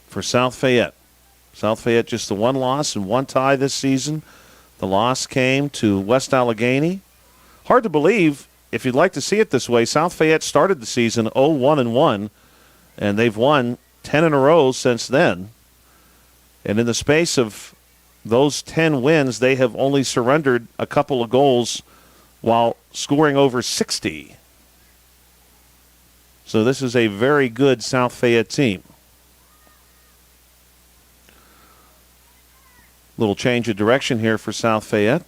for South Fayette. South Fayette just the one loss and one tie this season. The loss came to West Allegheny. Hard to believe, if you'd like to see it this way, South Fayette started the season 0-1-1, and they've won 10 in a row since then. And in the space of those 10 wins, they have only surrendered a couple of goals while scoring over 60. So this is a very good South Fayette team. Little change of direction here for South Fayette.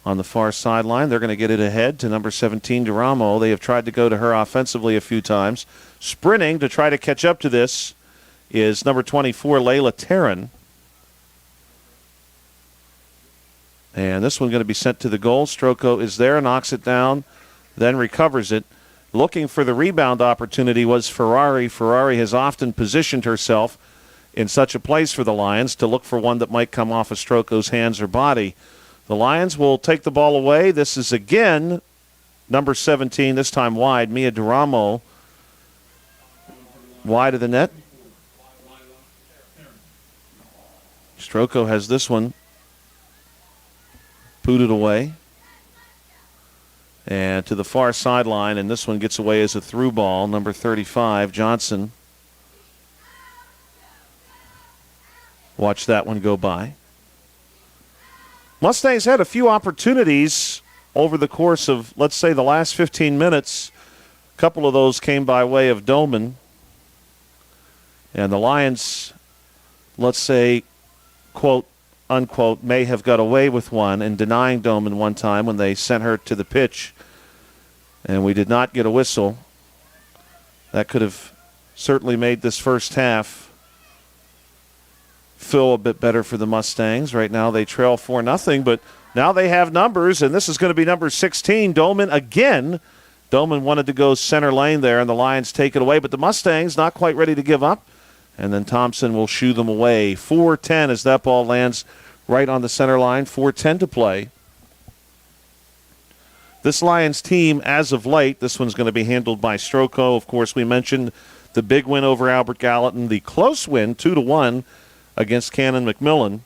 On the far sideline, they're going to get it ahead to number 17, Duramo. They have tried to go to her offensively a few times. Sprinting to try to catch up to this is number 24, Layla Tarrin. And this one going to be sent to the goal. Stroko is there, knocks it down, then recovers it. Looking for the rebound opportunity was Ferrari. Ferrari has often positioned herself in such a place for the Lions to look for one that might come off of Stroko's hands or body. The Lions will take the ball away. This is again number 17, this time wide. Mia Duramo wide of the net. Stroko has this one booted away and to the far sideline, and this one gets away as a through ball. Number 35, Johnson. Watch that one go by. Mustangs had a few opportunities over the course of, let's say, the last 15 minutes. A couple of those came by way of Doman. And the Lions, let's say, quote, unquote, may have got away with one in denying Doman one time when they sent her to the pitch. And we did not get a whistle. That could have certainly made this first half feel a bit better for the Mustangs. Right now they trail 4-0, but now they have numbers, and this is going to be number 16, Doman again. Doman wanted to go center lane there, and the Lions take it away, but the Mustangs not quite ready to give up, and then Thompson will shoo them away. 4-10 as that ball lands right on the center line, 4:10 to play. This Lions team, as of late, this one's going to be handled by Stroko. Of course, we mentioned the big win over Albert Gallatin, the close win, 2-1 against Cannon McMillan.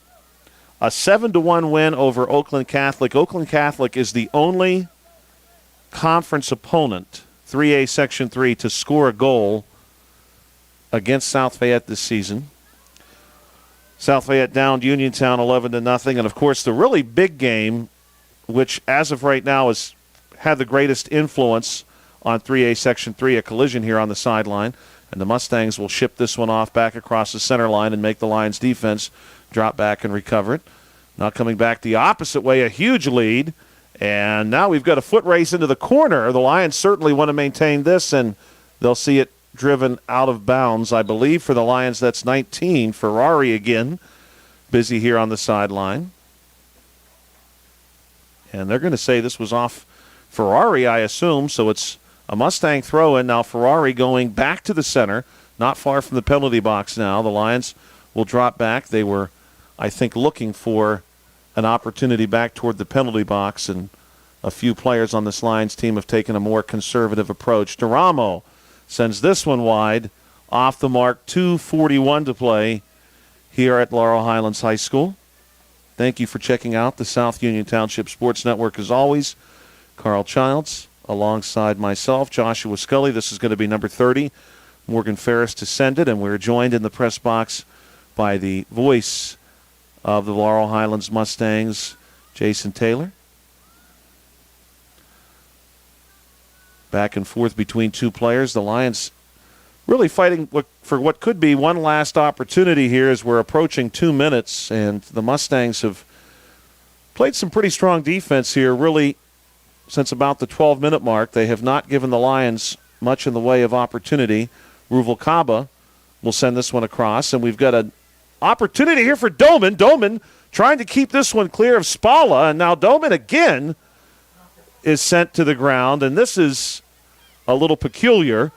A 7-1 win over Oakland Catholic. Oakland Catholic is the only conference opponent, 3A Section 3, to score a goal against South Fayette this season. South Fayette downed Uniontown 11-0. And, of course, the really big game, which as of right now has had the greatest influence on 3A Section 3, a collision here on the sideline. And the Mustangs will ship this one off back across the center line and make the Lions defense drop back and recover it. Now coming back the opposite way, a huge lead. And now we've got a foot race into the corner. The Lions certainly want to maintain this, and they'll see it driven out of bounds. I believe for the Lions that's 19. Ferrari again, busy here on the sideline. And they're going to say this was off Ferrari, I assume, so it's a Mustang throw-in. Now Ferrari going back to the center, not far from the penalty box now. The Lions will drop back. They were, I think, looking for an opportunity back toward the penalty box, and a few players on this Lions team have taken a more conservative approach. Duramo sends this one wide, off the mark, 2:41 to play here at Laurel Highlands High School. Thank you for checking out the South Union Township Sports Network as always. Carl Childs alongside myself, Joshua Scully. This is going to be number 30. Morgan Ferris to send it, and we're joined in the press box by the voice of the Laurel Highlands Mustangs, Jason Taylor. Back and forth between two players. The Lions really fighting for what could be one last opportunity here as we're approaching 2 minutes, and the Mustangs have played some pretty strong defense here, really, since about the 12-minute mark. They have not given the Lions much in the way of opportunity. Ruvalcaba will send this one across, and we've got an opportunity here for Doman. Doman trying to keep this one clear of Spala, and now Doman again is sent to the ground, and this is a little peculiar,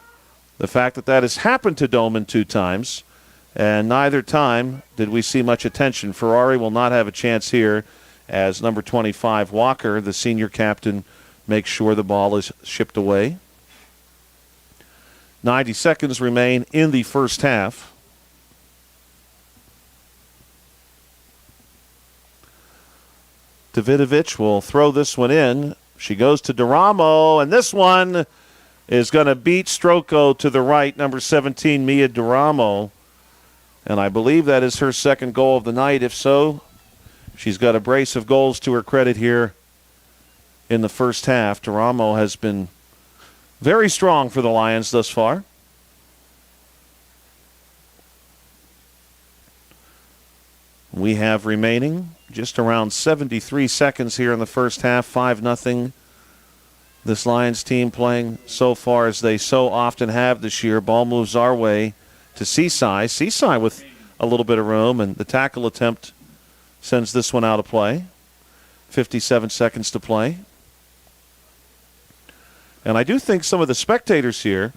the fact that that has happened to Doman 2 times, and neither time did we see much attention. Ferrari will not have a chance here as number 25, Walker, the senior captain, makes sure the ball is shipped away. 90 seconds remain in the first half. Davidovich will throw this one in. She goes to Duramo, and this one is going to beat Stroko to the right, number 17, Mia Duramo. And I believe that is her second goal of the night. If so, she's got a brace of goals to her credit here in the first half. Duramo has been very strong for the Lions thus far. We have remaining just around 73 seconds here in the first half, 5-0. This Lions team playing so far as they so often have this year. Ball moves our way to Seaside. Seaside with a little bit of room, and the tackle attempt sends this one out of play. 57 seconds to play. And I do think some of the spectators here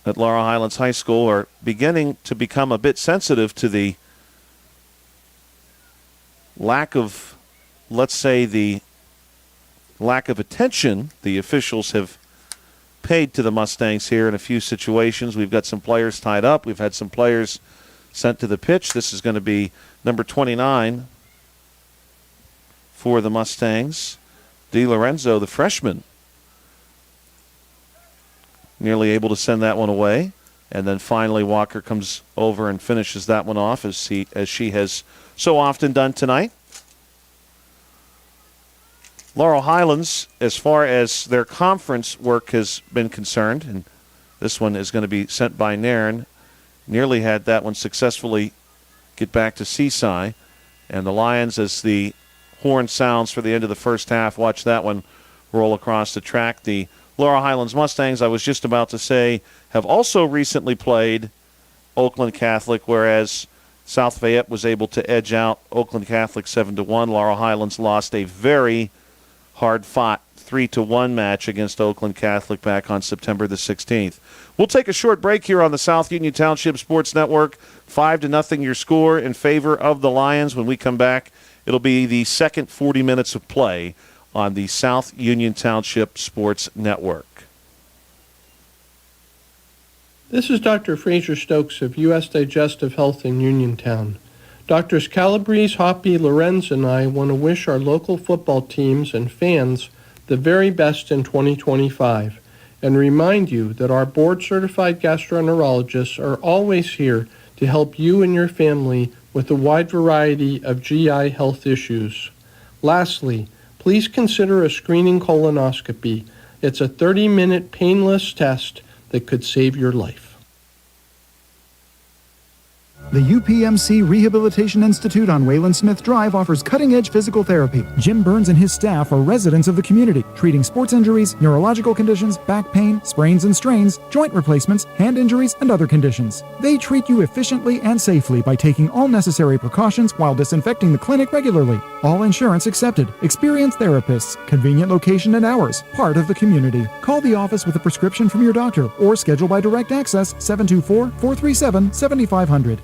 at Laurel Highlands High School are beginning to become a bit sensitive to the lack of, let's say, the lack of attention the officials have paid to the Mustangs here in a few situations. We've got some players tied up. We've had some players sent to the pitch. This is going to be number 29 for the Mustangs. DiLorenzo, the freshman, nearly able to send that one away. And then finally Walker comes over and finishes that one off as she has so often done tonight. Laurel Highlands, as far as their conference work has been concerned, and this one is going to be sent by Nairn, nearly had that one successfully get back to Seaside. And the Lions, as the horn sounds for the end of the first half, watch that one roll across the track. The Laurel Highlands Mustangs, I was just about to say, have also recently played Oakland Catholic, whereas South Fayette was able to edge out Oakland Catholic 7-1. Laurel Highlands lost a very hard-fought 3-1 match against Oakland Catholic back on September the 16th. We'll take a short break here on the South Union Township Sports Network. 5-0 your score in favor of the Lions. When we come back, it'll be the second 40 minutes of play on the South Union Township Sports Network. This is Dr. Fraser Stokes of U.S. Digestive Health in Uniontown. Doctors Calabrese, Hoppy, Lorenz, and I want to wish our local football teams and fans the very best in 2025 and remind you that our board-certified gastroenterologists are always here to help you and your family with a wide variety of GI health issues. Lastly, please consider a screening colonoscopy. It's a 30-minute painless test that could save your life. The UPMC Rehabilitation Institute on Wayland Smith Drive offers cutting-edge physical therapy. Jim Burns and his staff are residents of the community, treating sports injuries, neurological conditions, back pain, sprains and strains, joint replacements, hand injuries, and other conditions. They treat you efficiently and safely by taking all necessary precautions while disinfecting the clinic regularly. All insurance accepted. Experienced therapists. Convenient location and hours. Part of the community. Call the office with a prescription from your doctor or schedule by direct access 724-437-7500.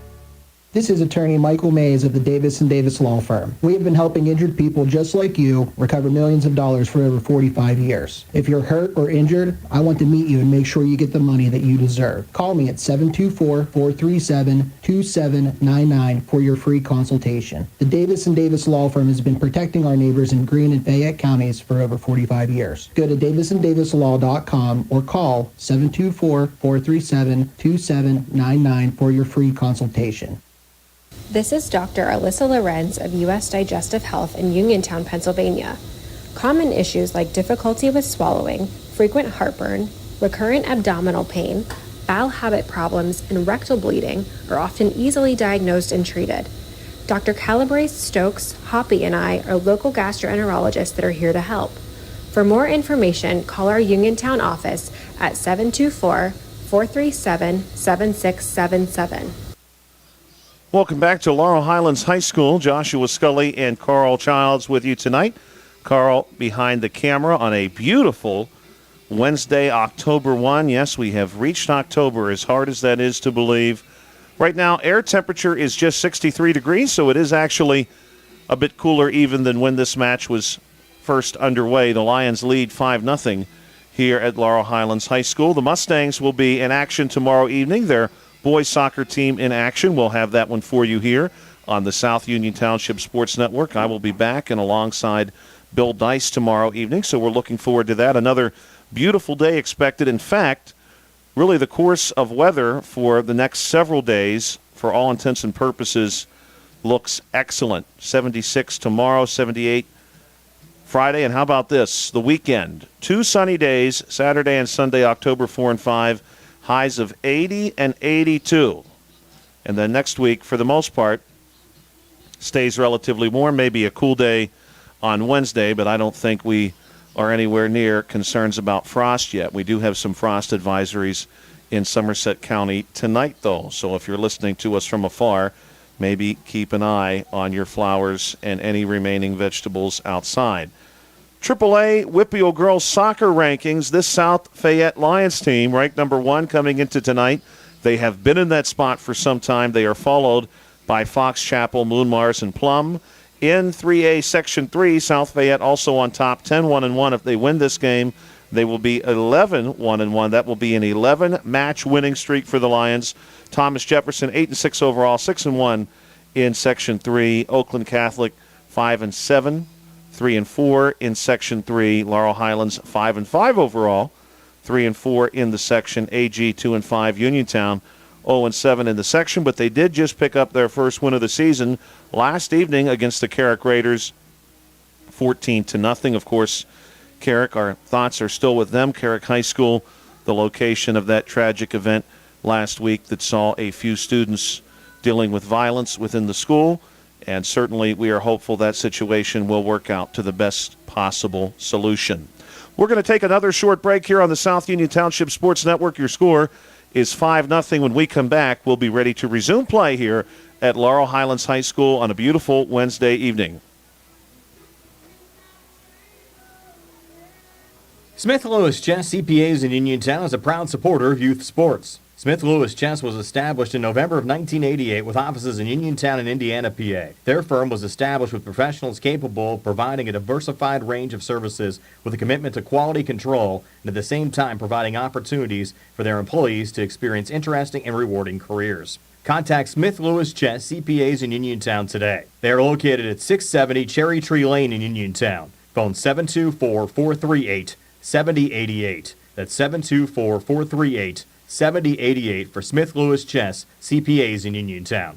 This is attorney Michael Mays of the Davis & Davis Law Firm. We have been helping injured people just like you recover millions of dollars for over 45 years. If you're hurt or injured, I want to meet you and make sure you get the money that you deserve. Call me at 724-437-2799 for your free consultation. The Davis & Davis Law Firm has been protecting our neighbors in Greene and Fayette counties for over 45 years. Go to davisanddavislaw.com or call 724-437-2799 for your free consultation. This is Dr. Alyssa Lorenz of U.S. Digestive Health in Uniontown, Pennsylvania. Common issues like difficulty with swallowing, frequent heartburn, recurrent abdominal pain, bowel habit problems, and rectal bleeding are often easily diagnosed and treated. Dr. Calabrese, Stokes, Hoppy, and I are local gastroenterologists that are here to help. For more information, call our Uniontown office at 724-437-7677. Welcome back to Laurel Highlands High School. Joshua Scully and Carl Childs with you tonight. Carl behind the camera on a beautiful Wednesday, October 1. Yes, we have reached October, as hard as that is to believe. Right now, air temperature is just 63 degrees, so it is actually a bit cooler even than when this match was first underway. The Lions lead 5-0 here at Laurel Highlands High School. The Mustangs will be in action tomorrow evening. Their boys soccer team in action. We'll have that one for you here on the South Union Township Sports Network. I will be back and alongside Bill Dice tomorrow evening, so we're looking forward to that. Another beautiful day expected. In fact, really the course of weather for the next several days, for all intents and purposes, looks excellent. 76 tomorrow, 78 Friday, and how about this? The weekend. 2 sunny days, Saturday and Sunday, October 4 and 5. Highs of 80 and 82. And then next week, for the most part, stays relatively warm. Maybe a cool day on Wednesday, but I don't think we are anywhere near concerns about frost yet. We do have some frost advisories in Somerset County tonight, though. So if you're listening to us from afar, maybe keep an eye on your flowers and any remaining vegetables outside. AAA WPIAL girls soccer rankings. This South Fayette Lions team ranked number 1 coming into tonight. They have been in that spot for some time. They are followed by Fox Chapel, Moon Mars, and Plum. In 3A Section 3, South Fayette also on top, 10-1-1. If they win this game, they will be 11-1-1. That will be an 11-match winning streak for the Lions. Thomas Jefferson, 8-6 overall, 6-1 in Section 3. Oakland Catholic, 5-7, 3-4 in Section 3. Laurel Highlands, 5-5 overall, 3-4 in the section. AG, 2-5. Uniontown, 0-7 in the section. But they did just pick up their first win of the season last evening against the Carrick Raiders, 14-0. Of course, Carrick, our thoughts are still with them. Carrick High School, the location of that tragic event last week that saw a few students dealing with violence within the school. And certainly we are hopeful that situation will work out to the best possible solution. We're going to take another short break here on the South Union Township Sports Network. Your score is 5-0. When we come back, we'll be ready to resume play here at Laurel Highlands High School on a beautiful Wednesday evening. Smith Lewis Chess CPAs in Uniontown is a proud supporter of youth sports. Smith Lewis Chess was established in November of 1988 with offices in Uniontown and Indiana, PA. Their firm was established with professionals capable of providing a diversified range of services with a commitment to quality control and at the same time providing opportunities for their employees to experience interesting and rewarding careers. Contact Smith Lewis Chess CPAs in Uniontown today. They are located at 670 Cherry Tree Lane in Uniontown. Phone 724-438-7088. That's 724-438-7088 for Smith Lewis Chess CPAs in Uniontown.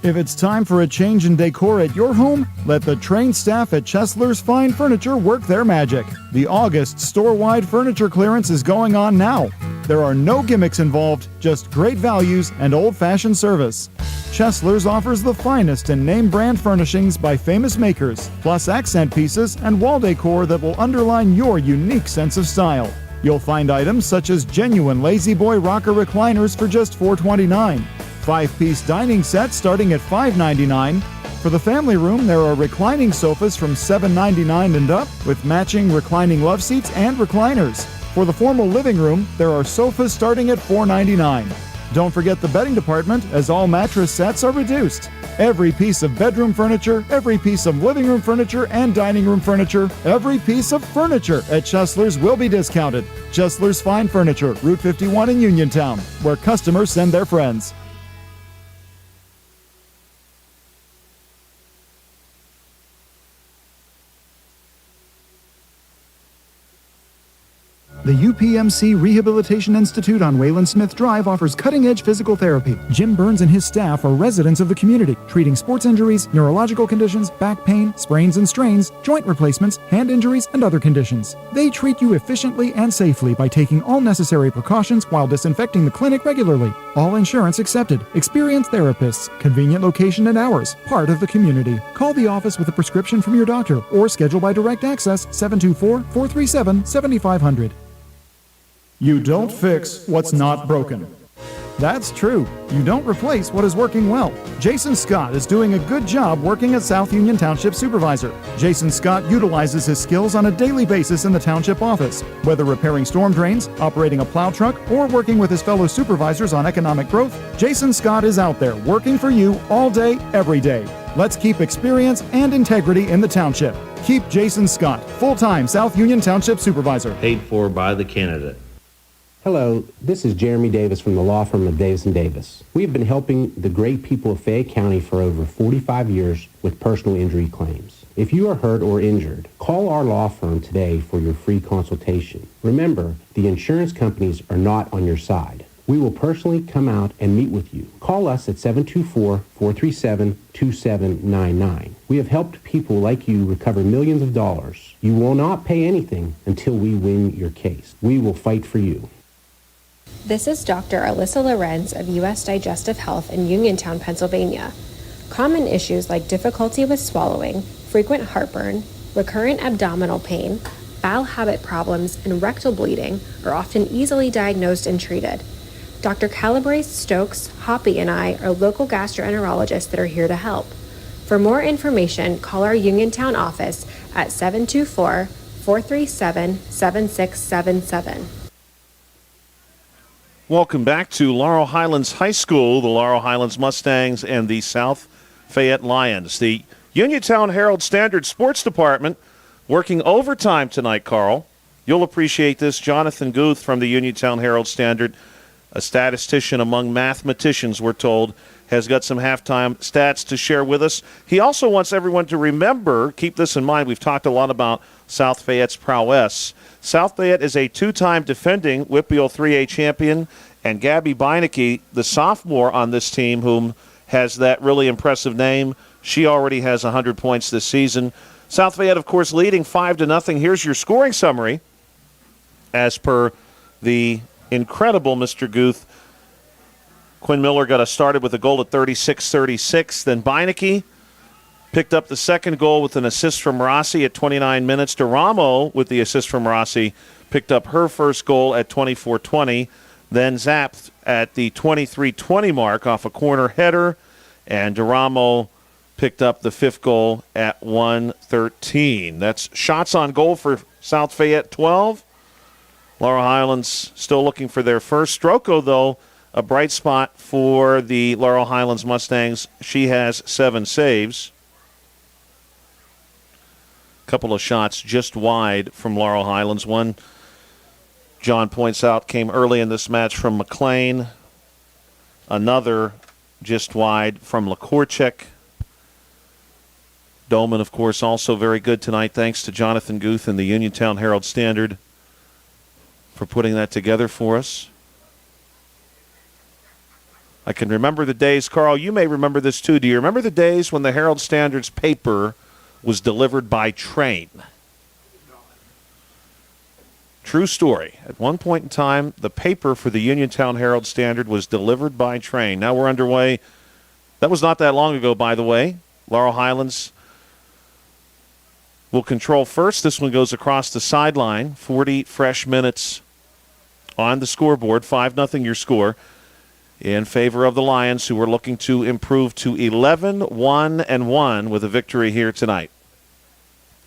If it's time for a change in decor at your home, let the trained staff at Chesler's Fine Furniture work their magic. The August store-wide furniture clearance is going on now. There are no gimmicks involved, just great values and old-fashioned service. Chesler's offers the finest in name-brand furnishings by famous makers, plus accent pieces and wall decor that will underline your unique sense of style. You'll find items such as genuine Lazy Boy rocker recliners for just $4.29. 5-piece dining sets starting at $5.99. For the family room, there are reclining sofas from $7.99 and up with matching reclining love seats and recliners. For the formal living room, there are sofas starting at $4.99. Don't forget the bedding department, as all mattress sets are reduced. Every piece of bedroom furniture, every piece of living room furniture and dining room furniture, every piece of furniture at Chesler's will be discounted. Chesler's Fine Furniture, Route 51 in Uniontown, where customers send their friends. The UPMC Rehabilitation Institute on Wayland Smith Drive offers cutting-edge physical therapy. Jim Burns and his staff are residents of the community, treating sports injuries, neurological conditions, back pain, sprains and strains, joint replacements, hand injuries, and other conditions. They treat you efficiently and safely by taking all necessary precautions while disinfecting the clinic regularly. All insurance accepted. Experienced therapists. Convenient location and hours. Part of the community. Call the office with a prescription from your doctor or schedule by direct access 724-437-7500. You don't fix what's not broken. That's true. You don't replace what is working well. Jason Scott is doing a good job working as South Union Township Supervisor. Jason Scott utilizes his skills on a daily basis in the Township office. Whether repairing storm drains, operating a plow truck, or working with his fellow supervisors on economic growth, Jason Scott is out there working for you all day, every day. Let's keep experience and integrity in the Township. Keep Jason Scott, full-time South Union Township Supervisor. Paid for by the candidate. Hello, this is Jeremy Davis from the law firm of Davis & Davis. We have been helping the great people of Fayette County for over 45 years with personal injury claims. If you are hurt or injured, call our law firm today for your free consultation. Remember, the insurance companies are not on your side. We will personally come out and meet with you. Call us at 724-437-2799. We have helped people like you recover millions of dollars. You will not pay anything until we win your case. We will fight for you. This is Dr. Alyssa Lorenz of U.S. Digestive Health in Uniontown, Pennsylvania. Common issues like difficulty with swallowing, frequent heartburn, recurrent abdominal pain, bowel habit problems, and rectal bleeding are often easily diagnosed and treated. Dr. Calabrese, Stokes, Hoppy, and I are local gastroenterologists that are here to help. For more information, call our Uniontown office at 724-437-7677. Welcome back to Laurel Highlands High School, the Laurel Highlands Mustangs and the South Fayette Lions. The Uniontown Herald-Standard Sports Department working overtime tonight, Carl. You'll appreciate this. Jonathan Guth from the Uniontown Herald-Standard, a statistician among mathematicians, we're told, has got some halftime stats to share with us. He also wants everyone to remember, keep this in mind, we've talked a lot about South Fayette's prowess. South Fayette is a two-time defending WPIAL 3A champion, and Gabby Beinecke, the sophomore on this team, whom has that really impressive name, she already has 100 points this season. South Fayette, of course, leading 5-0. Here's your scoring summary as per the incredible Mr. Guth. Quinn Miller got us started with a goal at 36-36. Then Beinecke picked up the second goal with an assist from Rossi at 29 minutes. DeRamo, with the assist from Rossi, picked up her first goal at 24-20. Then zapped at the 23-20 mark off a corner header. And DeRamo picked up the fifth goal at 1:13. That's shots on goal for South Fayette, 12. Laurel Highlands still looking for their first. Stroko, though, a bright spot for the Laurel Highlands Mustangs. She has 7 saves. A couple of shots just wide from Laurel Highlands. One, John points out, came early in this match from McLean. Another just wide from LaCourchek. Dolman, of course, also very good tonight, thanks to Jonathan Guth and the Uniontown Herald-Standard for putting that together for us. I can remember the days, Carl, you may remember this too. Do you remember the days when the Herald-Standard's paper was delivered by train? True story. At one point in time, the paper for the Uniontown Herald-Standard was delivered by train. Now we're underway. That was not that long ago, by the way. Laurel Highlands will control first. This one goes across the sideline. 40 fresh minutes on the scoreboard. 5-0 your score in favor of the Lions, who are looking to improve to 11-1-1 with a victory here tonight.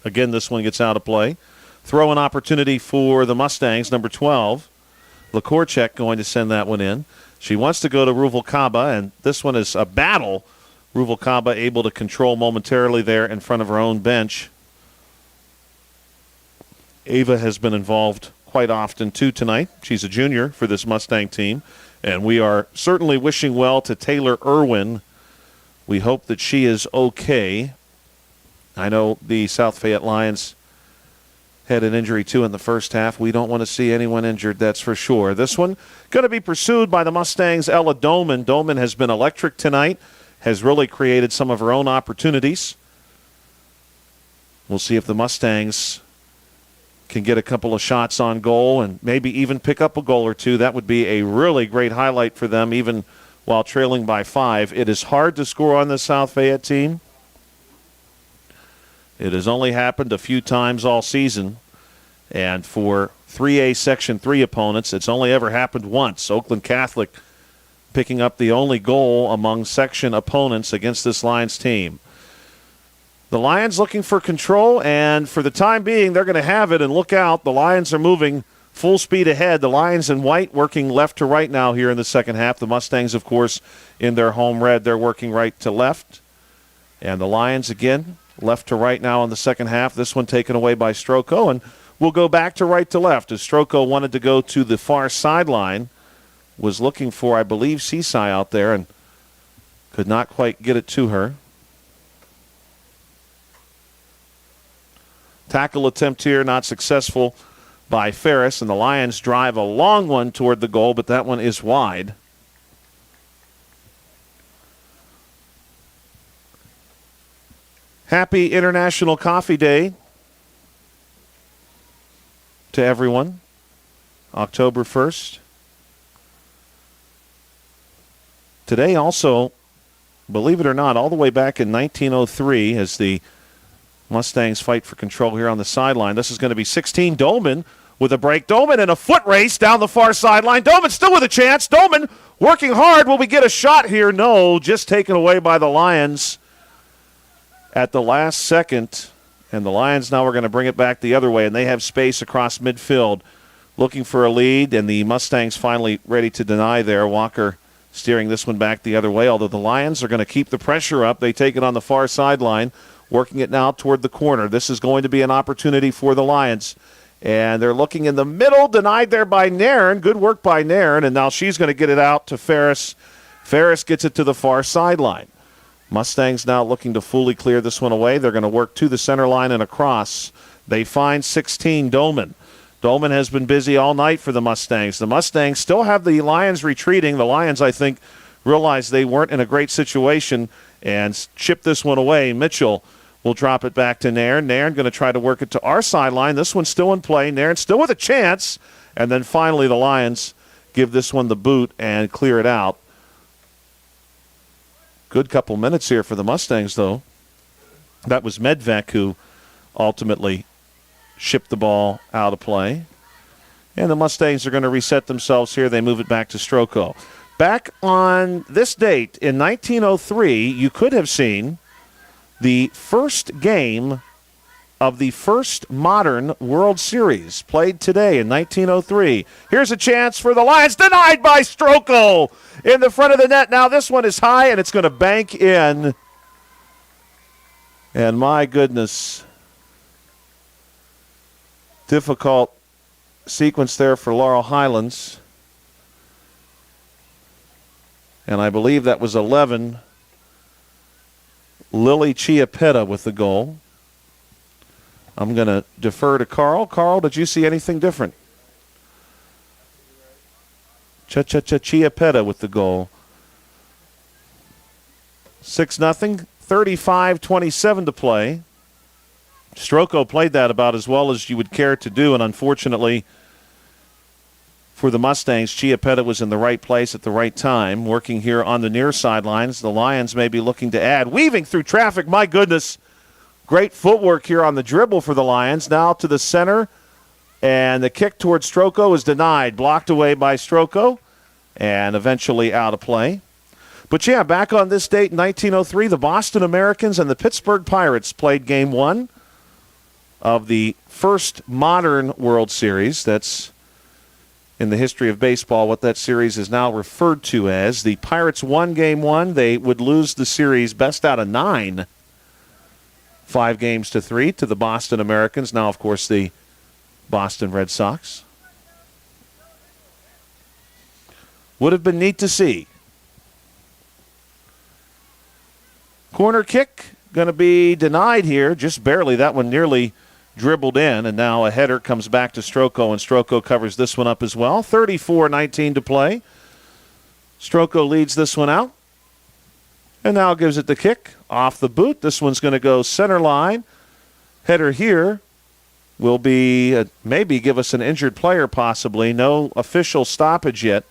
Again, this one gets out of play. Throw-in opportunity for the Mustangs, number 12. LaCourchek going to send that one in. She wants to go to Ruvalcaba, and this one is a battle. Ruvalcaba able to control momentarily there in front of her own bench. Ava has been involved quite often, too, tonight. She's a junior for this Mustang team, and we are certainly wishing well to Taylor Irwin. We hope that she is okay. I know the South Fayette Lions had an injury, too, in the first half. We don't want to see anyone injured, that's for sure. This one going to be pursued by the Mustangs' Ella Dolman. Dolman has been electric tonight, has really created some of her own opportunities. We'll see if the Mustangs can get a couple of shots on goal and maybe even pick up a goal or two. That would be a really great highlight for them, even while trailing by 5. It is hard to score on this South Fayette team. It has only happened a few times all season. And for 3A Section 3 opponents, it's only ever happened once. Oakland Catholic picking up the only goal among section opponents against this Lions team. The Lions looking for control, and for the time being, they're going to have it, and look out. The Lions are moving full speed ahead. The Lions in white working left to right now here in the second half. The Mustangs, of course, in their home red, they're working right to left. And the Lions, again, left to right now in the second half. This one taken away by Stroko, and we'll go back to right to left as Stroko wanted to go to the far sideline, was looking for, I believe, Seaside out there, and could not quite get it to her. Tackle attempt here, not successful by Ferris, and the Lions drive a long one toward the goal, but that one is wide. Happy International Coffee Day to everyone. October 1st. Today also, believe it or not, all the way back in 1903, as the Mustangs fight for control here on the sideline. This is going to be 16. Dolman with a break. Dolman in a foot race down the far sideline. Dolman still with a chance. Dolman working hard. Will we get a shot here? No, just taken away by the Lions at the last second. And the Lions now are going to bring it back the other way, and they have space across midfield looking for a lead, and the Mustangs finally ready to deny there. Walker steering this one back the other way, although the Lions are going to keep the pressure up. They take it on the far sideline, working it now toward the corner. This is going to be an opportunity for the Lions. And they're looking in the middle, denied there by Nairn. Good work by Nairn, and now she's going to get it out to Ferris. Ferris gets it to the far sideline. Mustangs now looking to fully clear this one away. They're going to work to the center line and across. They find 16, Dolman. Dolman has been busy all night for the Mustangs. The Mustangs still have the Lions retreating. The Lions, I think, realized they weren't in a great situation and chipped this one away. Mitchell will drop it back to Nairn. Nairn going to try to work it to our sideline. This one's still in play. Nairn still with a chance. And then finally the Lions give this one the boot and clear it out. Good couple minutes here for the Mustangs, though. That was Medvec who ultimately shipped the ball out of play. And the Mustangs are going to reset themselves here. They move it back to Stroko. Back on this date in 1903, you could have seen the first game of the first modern World Series played today in 1903. Here's a chance for the Lions, denied by Stroko in the front of the net. Now this one is high, and it's going to bank in. And my goodness, difficult sequence there for Laurel Highlands. And I believe that was 11. Lily Chiapetta with the goal. I'm going to defer to Carl. Carl, did you see anything different? Chiapetta with the goal. 6-0, 35-27 to play. Stroko played that about as well as you would care to do, and unfortunately for the Mustangs, Chiapetta was in the right place at the right time, working here on the near sidelines. The Lions may be looking to add. Weaving through traffic, my goodness. Great footwork here on the dribble for the Lions. Now to the center, and the kick towards Stroko is denied. Blocked away by Stroko, and eventually out of play. But yeah, back on this date in 1903, the Boston Americans and the Pittsburgh Pirates played Game 1 of the first modern World Series. That's in the history of baseball what that series is now referred to as. The Pirates won Game 1. They would lose the series best out of 9. 5-3 to the Boston Americans. Now, of course, the Boston Red Sox. Would have been neat to see. Corner kick going to be denied here, just barely. That one nearly dribbled in, and now a header comes back to Stroko, and Stroko covers this one up as well. 34-19 to play. Stroko leads this one out. And now gives it the kick off the boot. This one's going to go center line. Header here will be maybe give us an injured player possibly. No official stoppage yet,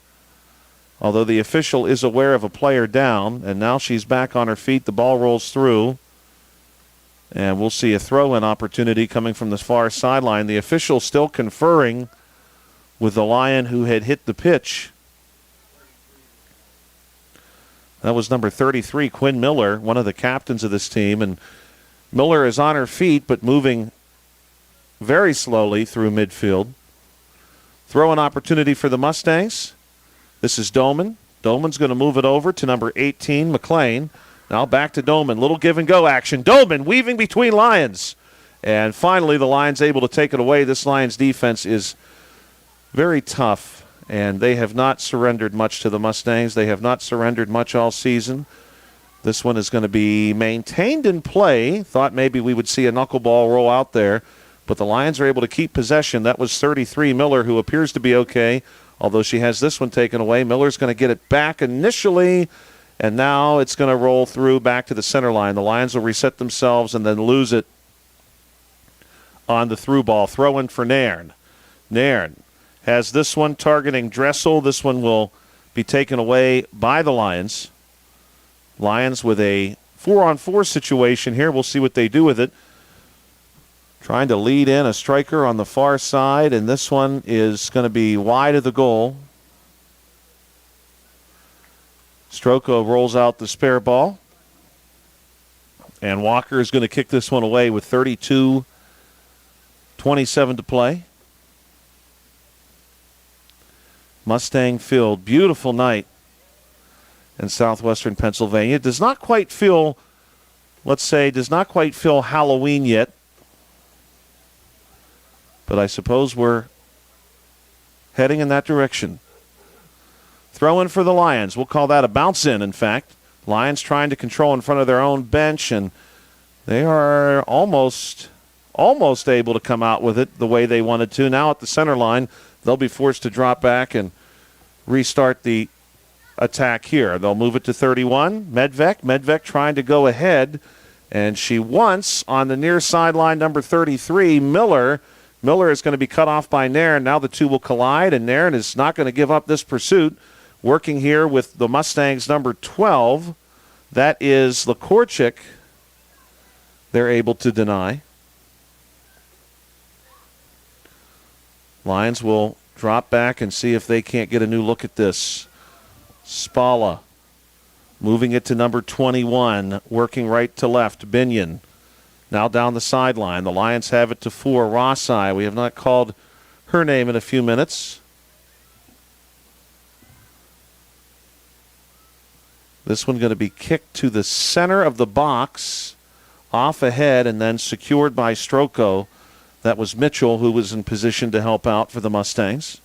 although the official is aware of a player down. And now she's back on her feet. The ball rolls through. And we'll see a throw-in opportunity coming from the far sideline. The official still conferring with the Lion who had hit the pitch. That was number 33, Quinn Miller, one of the captains of this team. And Miller is on her feet, but moving very slowly through midfield. Throw-in opportunity for the Mustangs. This is Dolman. Dolman's going to move it over to number 18, McLean. Now back to Dolman. Little give-and-go action. Dolman weaving between Lions. And finally, the Lions able to take it away. This Lions defense is very tough. And they have not surrendered much to the Mustangs. They have not surrendered much all season. This one is going to be maintained in play. Thought maybe we would see a knuckleball roll out there. But the Lions are able to keep possession. That was 33, Miller, who appears to be okay, although she has this one taken away. Miller's going to get it back initially, and now it's going to roll through back to the center line. The Lions will reset themselves and then lose it on the through ball. Throw in for Nairn. Nairn has this one targeting Dressel. This one will be taken away by the Lions. Lions with a 4-on-4 situation here. We'll see what they do with it. Trying to lead in a striker on the far side, and this one is going to be wide of the goal. Stroko rolls out the spare ball. And Walker is going to kick this one away with 32:27 to play. Mustang Field, beautiful night in southwestern Pennsylvania. Does not quite feel, Halloween yet. But I suppose we're heading in that direction. Throw in for the Lions. We'll call that a bounce in fact. Lions trying to control in front of their own bench, and they are almost able to come out with it the way they wanted to. Now at the center line, they'll be forced to drop back and restart the attack here. They'll move it to 31. Medvec trying to go ahead, and she wants on the near sideline, number 33, Miller. Miller is going to be cut off by Nairn. Now the two will collide, and Nairn is not going to give up this pursuit. Working here with the Mustangs, number 12. That is Lakorchik. They're able to deny. Lions will drop back and see if they can't get a new look at this. Spala moving it to number 21, working right to left. Binion now down the sideline. The Lions have it to 4. Rossi, we have not called her name in a few minutes. This one going to be kicked to the center of the box, off ahead, and then secured by Stroko. That was Mitchell, who was in position to help out for the Mustangs.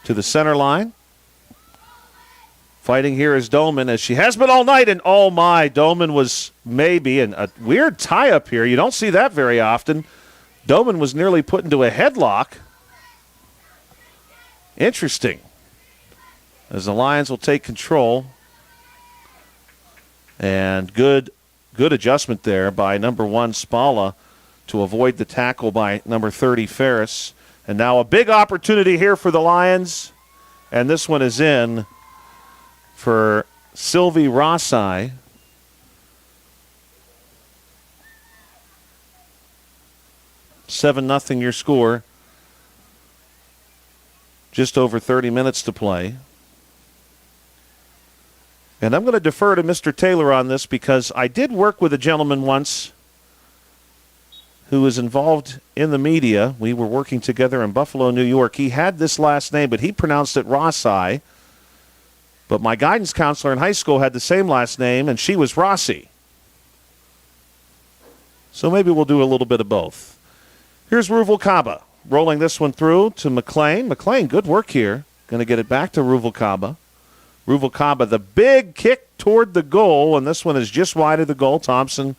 To the center line. Fighting here is Doman, as she has been all night, and oh my, Doman was maybe in a weird tie-up here. You don't see that very often. Doman was nearly put into a headlock. Interesting. As the Lions will take control. And good adjustment there by number 1, Spala, to avoid the tackle by number 30, Ferris. And now a big opportunity here for the Lions. And this one is in for Sylvie Rossi. $7-0 your score. Just over 30 minutes to play. And I'm going to defer to Mr. Taylor on this because I did work with a gentleman once who was involved in the media. We were working together in Buffalo, New York. He had this last name, but he pronounced it Rossi. But my guidance counselor in high school had the same last name, and she was Rossi. So maybe we'll do a little bit of both. Here's Ruvalcaba. Rolling this one through to McLean. McLean, good work here. Going to get it back to Ruvalcaba. Ruvalcaba, the big kick toward the goal, and this one is just wide of the goal. Thompson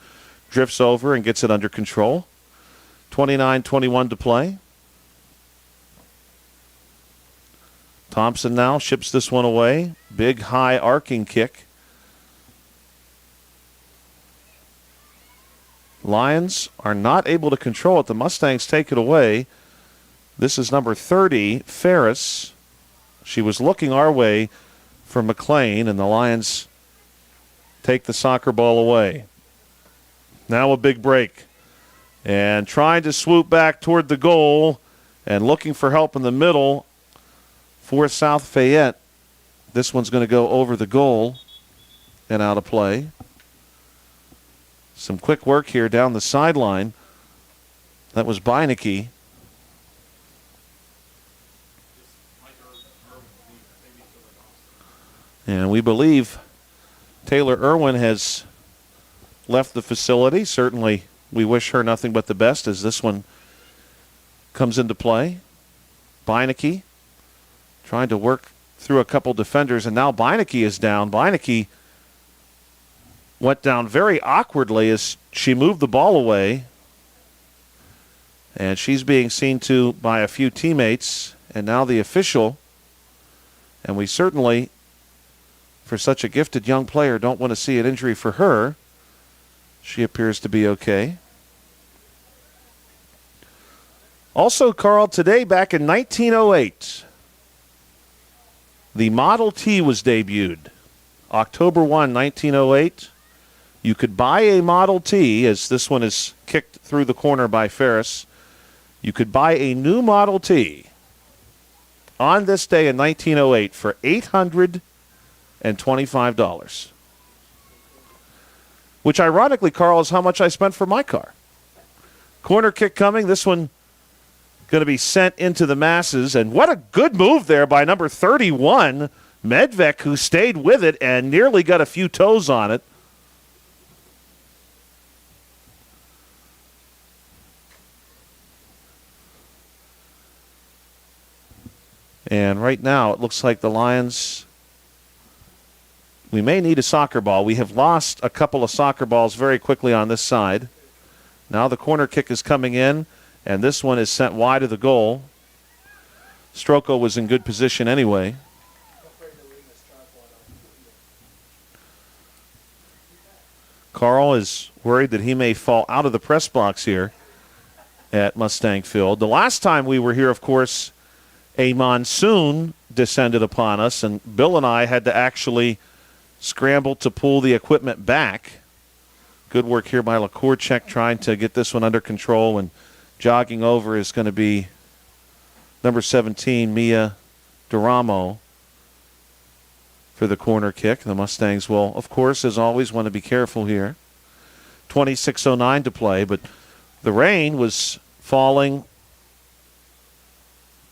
drifts over and gets it under control. 29-21 to play. Thompson now ships this one away. Big, high, arcing kick. Lions are not able to control it. The Mustangs take it away. This is number 30, Ferris. She was looking our way for McLean, and the Lions take the soccer ball away. Now a big break. And trying to swoop back toward the goal and looking for help in the middle for South Fayette. This one's going to go over the goal and out of play. Some quick work here down the sideline. That was Beinecke. And we believe Taylor Irwin has left the facility. Certainly, we wish her nothing but the best as this one comes into play. Beinecke trying to work through a couple defenders, and now Beinecke is down. Beinecke went down very awkwardly as she moved the ball away. And she's being seen to by a few teammates, and now the official. And we certainly, for such a gifted young player, don't want to see an injury for her. She appears to be okay. Also, Carl, today back in 1908, the Model T was debuted. October 1, 1908. You could buy a Model T, as this one is kicked through the corner by Ferris. You could buy a new Model T on this day in 1908 for $825. Which, ironically, Carl, is how much I spent for my car. Corner kick coming. This one going to be sent into the masses. And what a good move there by number 31, Medvec, who stayed with it and nearly got a few toes on it. And right now it looks like the Lions, we may need a soccer ball. We have lost a couple of soccer balls very quickly on this side. Now the corner kick is coming in, and this one is sent wide of the goal. Stroko was in good position anyway. Carl is worried that he may fall out of the press box here at Mustang Field. The last time we were here, of course, a monsoon descended upon us, and Bill and I had to actually scramble to pull the equipment back. Good work here by Lakourchek trying to get this one under control, and jogging over is going to be number 17, Mia Duramo, for the corner kick. The Mustangs will, of course, as always, want to be careful here. 26:09 to play, but the rain was falling.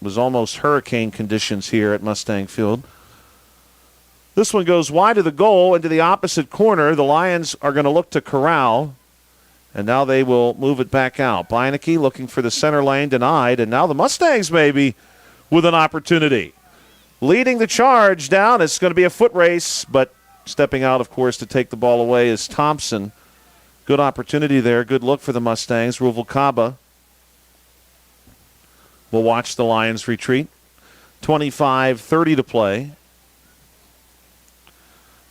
Was almost hurricane conditions here at Mustang Field. This one goes wide of the goal into the opposite corner. The Lions are going to look to corral, and now they will move it back out. Beinecke looking for the center lane, denied, and now the Mustangs maybe with an opportunity. Leading the charge down, it's going to be a foot race, but stepping out, of course, to take the ball away is Thompson. Good opportunity there. Good look for the Mustangs. Ruvalcaba will watch the Lions retreat. 25:30 to play.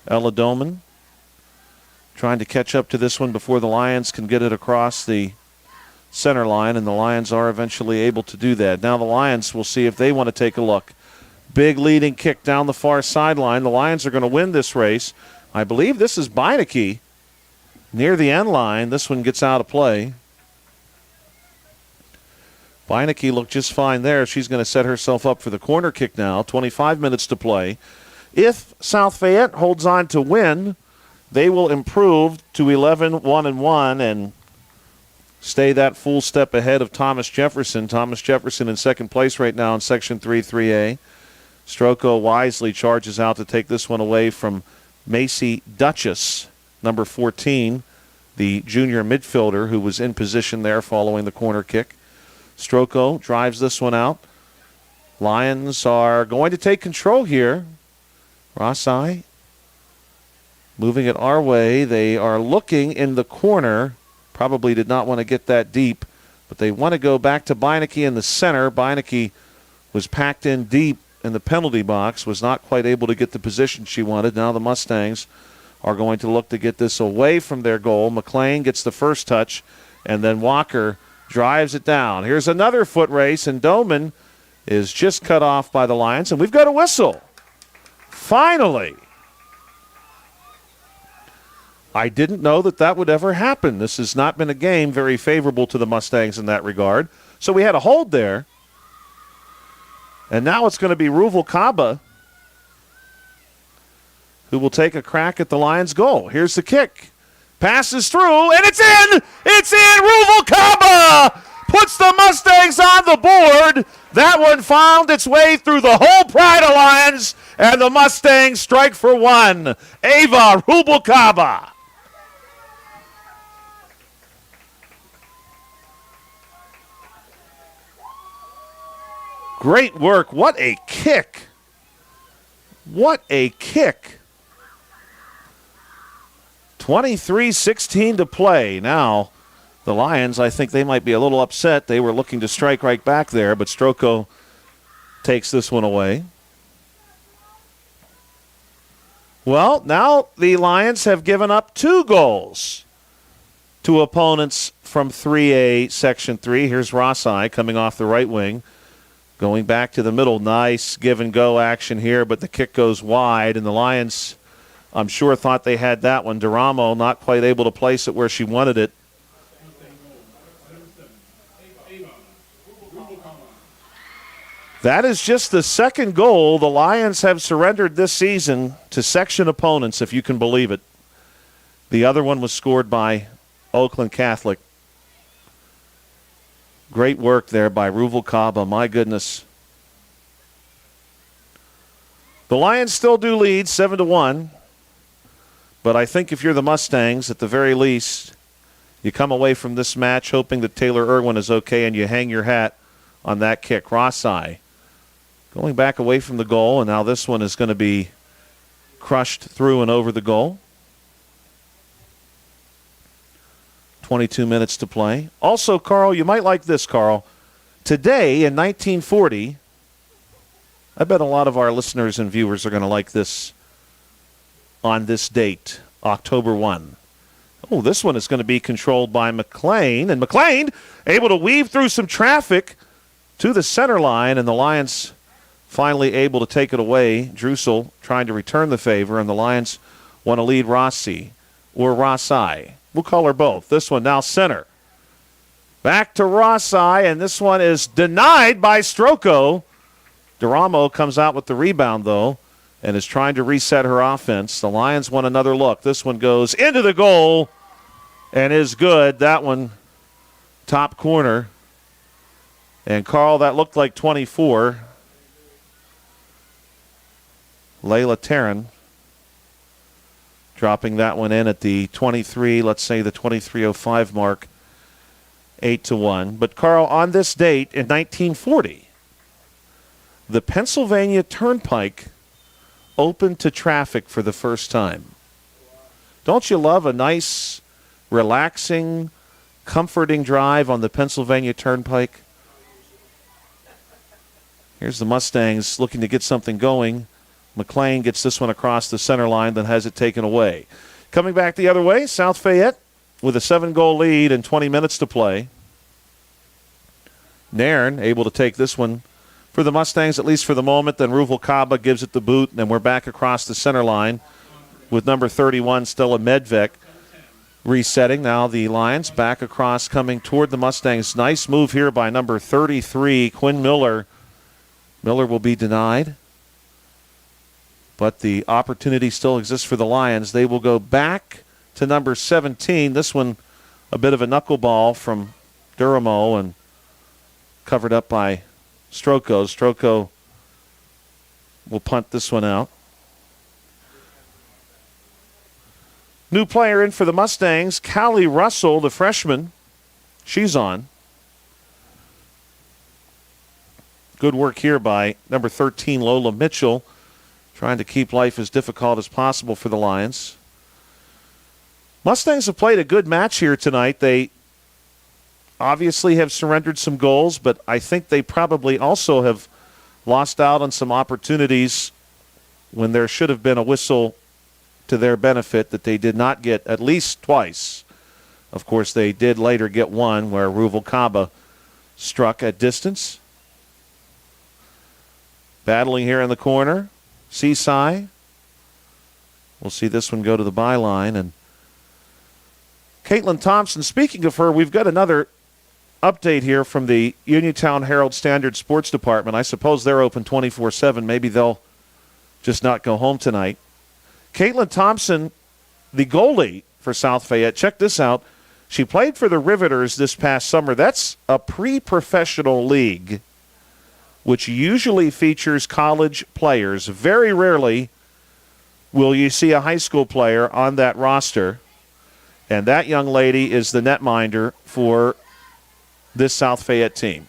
Ella Doman trying to catch up to this one before the Lions can get it across the center line, and the Lions are eventually able to do that. Now the Lions will see if they want to take a look. Big leading kick down the far sideline. The Lions are going to win this race. I believe this is Beinecke near the end line. This one gets out of play. Beinecke looked just fine there. She's going to set herself up for the corner kick now. 25 minutes to play. If South Fayette holds on to win, they will improve to 11-1-1 and stay that full step ahead of Thomas Jefferson. Thomas Jefferson in second place right now in Section 3-3A. Stroko wisely charges out to take this one away from Macy Duchess, number 14, the junior midfielder who was in position there following the corner kick. Stroko drives this one out. Lions are going to take control here. Rossai moving it our way. They are looking in the corner. Probably did not want to get that deep, but they want to go back to Beinecke in the center. Beinecke was packed in deep in the penalty box, was not quite able to get the position she wanted. Now the Mustangs are going to look to get this away from their goal. McLean gets the first touch, and then Walker drives it down. Here's another foot race, and Doman is just cut off by the Lions, and we've got a whistle. Finally. I didn't know that would ever happen. This has not been a game very favorable to the Mustangs in that regard. So we had a hold there. And now it's going to be Ruvalcaba who will take a crack at the Lions' goal. Here's the kick. Passes through, and it's in! It's in! Ruvalcaba puts the Mustangs on the board. That one found its way through the whole Pride Alliance, and the Mustangs strike for one. Ava Ruvalcaba. Great work. What a kick. What a kick. 23-16 to play. Now, the Lions, I think they might be a little upset. They were looking to strike right back there, but Stroko takes this one away. Well, now the Lions have given up 2 goals to opponents from 3A Section 3. Here's Rossai coming off the right wing. Going back to the middle. Nice give-and-go action here, but the kick goes wide, and the Lions I'm sure thought they had that one. Duramo not quite able to place it where she wanted it. That is just the second goal the Lions have surrendered this season to section opponents, if you can believe it. The other one was scored by Oakland Catholic. Great work there by Ruvalcaba. My goodness. The Lions still do lead 7-1. But I think if you're the Mustangs, at the very least, you come away from this match hoping that Taylor Irwin is okay and you hang your hat on that kick. Rossai going back away from the goal, and now this one is going to be crushed through and over the goal. 22 minutes to play. Also, Carl, you might like this, Carl. Today in 1940, I bet a lot of our listeners and viewers are going to like this on this date, October 1. Oh, this one is going to be controlled by McLean. And McLean able to weave through some traffic to the center line, and the Lions finally able to take it away. Drusel trying to return the favor, and the Lions want to lead Rossi, or Rossai. We'll call her both. This one now center. Back to Rossai, and this one is denied by Stroko. Duramo comes out with the rebound, though, and is trying to reset her offense. The Lions want another look. This one goes into the goal and is good. That one, top corner. And, Carl, that looked like 24. Layla Taryn dropping that one in at the 23, let's say the 23:05 mark, 8-1. But, Carl, on this date in 1940, the Pennsylvania Turnpike opened to traffic for the first time. Don't you love a nice, relaxing, comforting drive on the Pennsylvania Turnpike? Here's the Mustangs looking to get something going. McLean gets this one across the center line, then has it taken away. Coming back the other way, South Fayette with a 7-goal lead and 20 minutes to play. Nairn able to take this one for the Mustangs, at least for the moment. Then Ruvalcaba gives it the boot, and we're back across the center line with number 31, Stella Medvec, resetting. Now the Lions back across, coming toward the Mustangs. Nice move here by number 33, Quinn Miller. Miller will be denied, but the opportunity still exists for the Lions. They will go back to number 17. This one a bit of a knuckleball from Duramo and covered up by Stroko. Stroko will punt this one out. New player in for the Mustangs, Callie Russell, the freshman. She's on. Good work here by number 13, Lola Mitchell, trying to keep life as difficult as possible for the Lions. Mustangs have played a good match here tonight. They obviously have surrendered some goals, but I think they probably also have lost out on some opportunities when there should have been a whistle to their benefit that they did not get at least twice. Of course, they did later get one where Ruvalcaba struck at distance. Battling here in the corner, Seaside. We'll see this one go to the byline. And Caitlin Thompson, speaking of her, we've got another update here from the Uniontown Herald Standard Sports Department. I suppose they're open 24/7. Maybe they'll just not go home tonight. Caitlin Thompson, the goalie for South Fayette, check this out. She played for the Riveters this past summer. That's a pre-professional league, which usually features college players. Very rarely will you see a high school player on that roster. And that young lady is the netminder for this South Fayette team.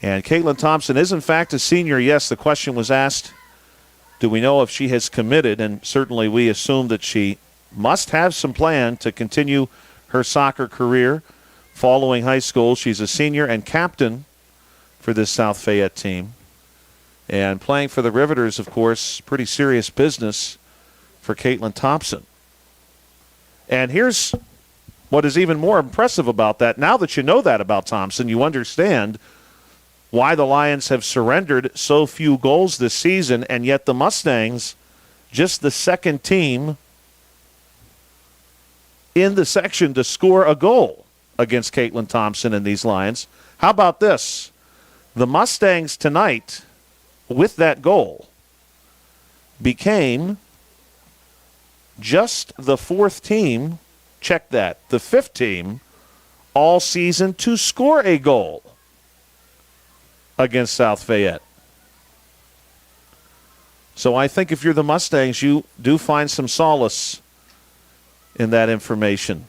And Caitlin Thompson is, in fact, a senior. Yes, the question was asked, do we know if she has committed? And certainly we assume that she must have some plan to continue her soccer career following high school. She's a senior and captain for this South Fayette team. And playing for the Riveters, of course, pretty serious business for Caitlin Thompson. And here's what is even more impressive about that. Now that you know that about Thompson, you understand why the Lions have surrendered so few goals this season, and yet the Mustangs, just the second team in the section to score a goal against Caitlin Thompson and these Lions. How about this? The Mustangs tonight, with that goal, became just the fourth team, check that, the fifth team all season to score a goal against South Fayette. So I think if you're the Mustangs, you do find some solace in that information.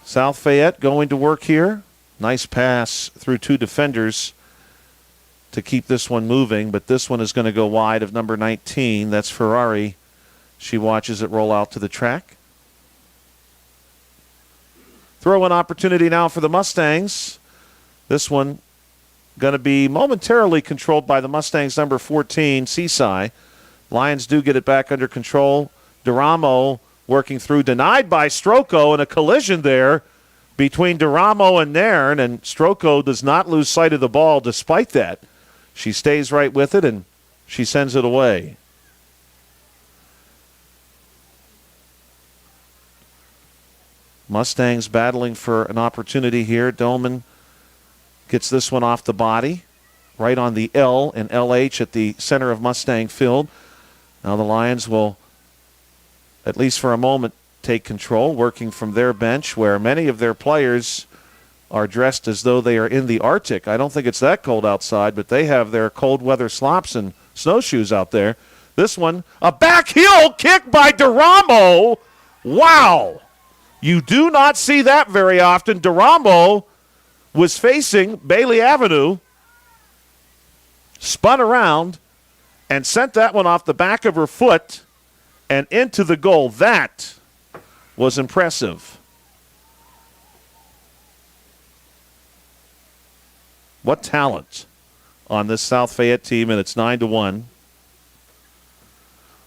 South Fayette going to work here. Nice pass through two defenders to keep this one moving, but this one is going to go wide of number 19. That's Ferrari. She watches it roll out to the track. Throw-in opportunity now for the Mustangs. This one going to be momentarily controlled by the Mustangs' number 14, Seaside. Lions do get it back under control. Duramo working through, denied by Stroko, and a collision there between Duramo and Nairn, and Stroko does not lose sight of the ball despite that. She stays right with it, and she sends it away. Mustangs battling for an opportunity here. Dolman gets this one off the body, right on the L and LH at the center of Mustang Field. Now the Lions will, at least for a moment, take control, working from their bench where many of their players are dressed as though they are in the Arctic. I don't think it's that cold outside, but they have their cold weather slops and snowshoes out there. This one, a back heel kick by Duramo. Wow. You do not see that very often. Duramo was facing Bailey Avenue, spun around, and sent that one off the back of her foot and into the goal. That was impressive. What talent on this South Fayette team, and it's 9-1.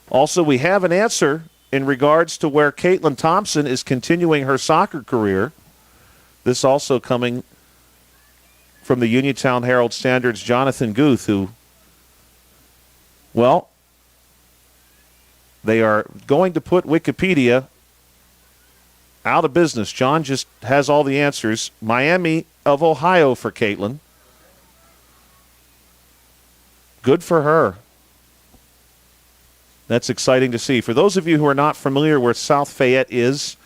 Also, we have an answer in regards to where Caitlin Thompson is continuing her soccer career. This also coming from the Uniontown Herald Standard's Jonathan Guth, who, well, they are going to put Wikipedia out of business. John just has all the answers. Miami of Ohio for Caitlin. Good for her. That's exciting to see. For those of you who are not familiar where South Fayette is,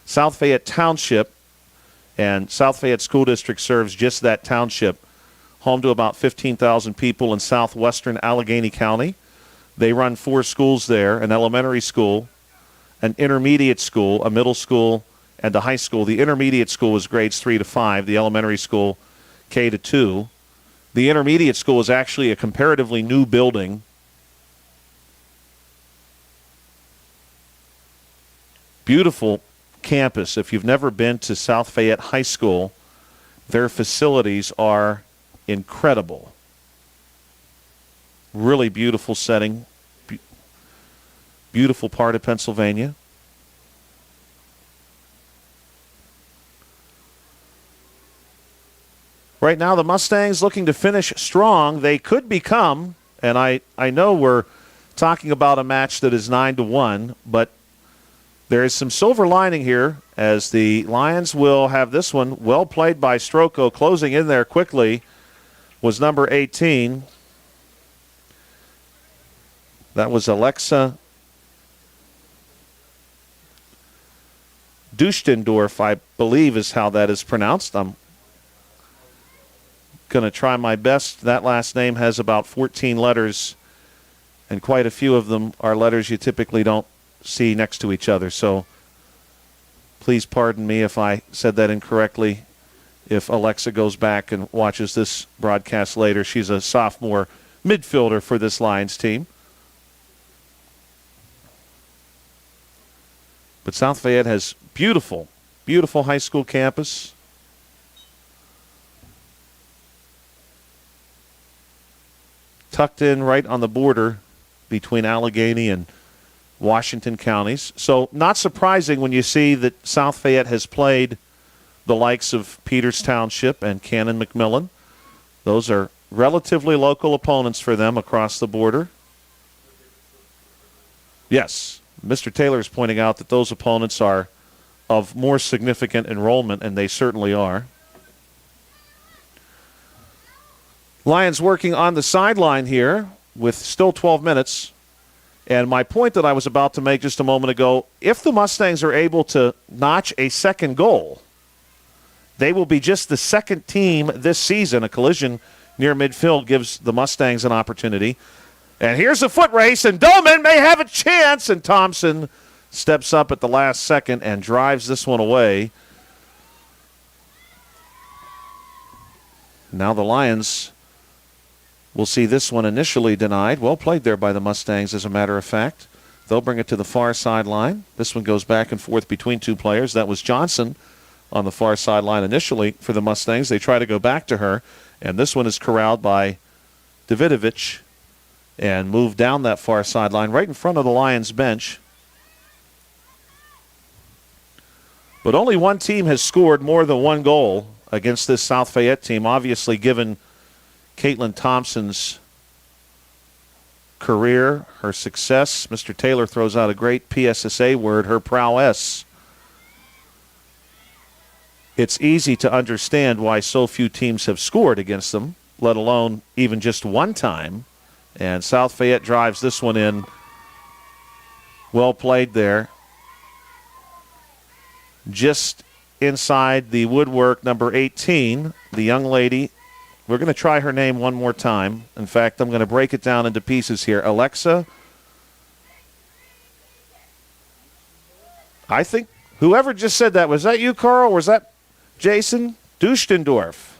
South Fayette Township and South Fayette School District serves just that township, home to about 15,000 people in southwestern Allegheny County. They run 4 schools there, an elementary school, an intermediate school, a middle school, and a high school. The intermediate school is grades 3 to 5, the elementary school K to 2. The intermediate school is actually a comparatively new building. Beautiful campus. If you've never been to South Fayette High School, their facilities are incredible. Really beautiful setting. Beautiful part of Pennsylvania. Right now, the Mustangs looking to finish strong. They could become, and I know we're talking about a match that is 9-1, but there is some silver lining here as the Lions will have this one well played by Stroko. Closing in there quickly was number 18. That was Alexa Duchtendorf, I believe is how that is pronounced. I'm going to try my best. That last name has about 14 letters, and quite a few of them are letters you typically don't see next to each other. So please pardon me if I said that incorrectly. If Alexa goes back and watches this broadcast later, she's a sophomore midfielder for this Lions team. But South Fayette has beautiful, beautiful high school campus. Tucked in right on the border between Allegheny and Washington counties. So not surprising when you see that South Fayette has played the likes of Peters Township and Cannon McMillan. Those are relatively local opponents for them across the border. Yes, Mr. Taylor is pointing out that those opponents are of more significant enrollment, and they certainly are. Lions working on the sideline here with still 12 minutes. And my point that I was about to make just a moment ago, if the Mustangs are able to notch a second goal, they will be just the second team this season. A collision near midfield gives the Mustangs an opportunity. And here's a foot race, and Dolman may have a chance, and Thompson steps up at the last second and drives this one away. Now the Lions will see this one initially denied. Well played there by the Mustangs, as a matter of fact. They'll bring it to the far sideline. This one goes back and forth between two players. That was Johnson on the far sideline initially for the Mustangs. They try to go back to her, and this one is corralled by Davidovich and moved down that far sideline right in front of the Lions bench. But only one team has scored more than one goal against this South Fayette team, obviously given Caitlin Thompson's career, her success. Mr. Taylor throws out a great PSSA word, her prowess. It's easy to understand why so few teams have scored against them, let alone even just one time. And South Fayette drives this one in. Well played there. Just inside the woodwork, number 18, the young lady. We're going to try her name one more time. In fact, I'm going to break it down into pieces here. Alexa, I think whoever just said that, was that you, Carl, or was that Jason? Duchtendorf.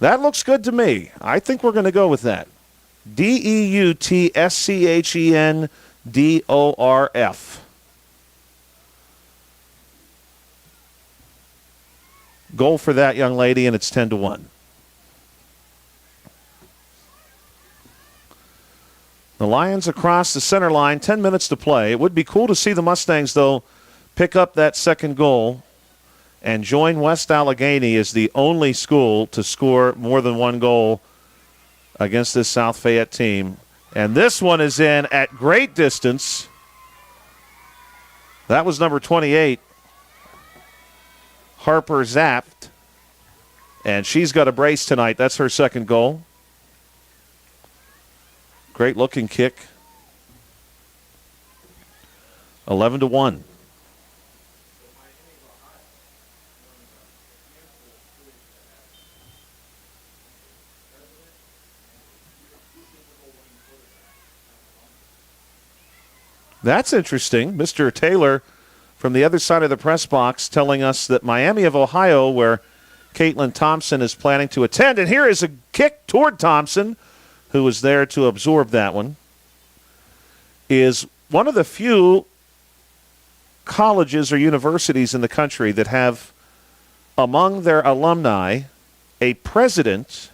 That looks good to me. I think we're going to go with that. Deutschendorf. Goal for that young lady, and it's 10-1. The Lions across the center line, 10 minutes to play. It would be cool to see the Mustangs, though, pick up that second goal and join West Allegheny as the only school to score more than one goal against this South Fayette team. And this one is in at great distance. That was number 28. Harper zapped, and she's got a brace tonight. That's her second goal. Great looking kick. 11-1. That's interesting. Mr. Taylor from the other side of the press box telling us that Miami of Ohio, where Caitlin Thompson is planning to attend, and here is a kick toward Thompson, who was there to absorb that one, is one of the few colleges or universities in the country that have among their alumni a president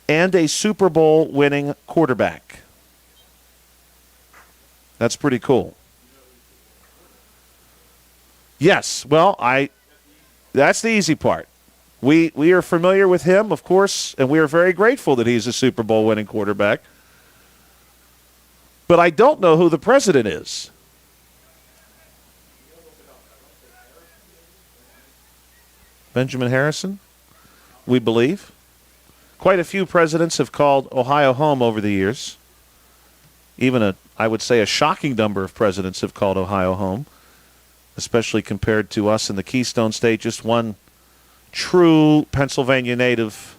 and a Super Bowl winning quarterback. That's pretty cool. Yes, well, that's the easy part. We are familiar with him, of course, and we are very grateful that he's a Super Bowl winning quarterback. But I don't know who the president is. Benjamin Harrison, we believe. Quite a few presidents have called Ohio home over the years. Even I would say a shocking number of presidents have called Ohio home, especially compared to us in the Keystone State. Just one true Pennsylvania native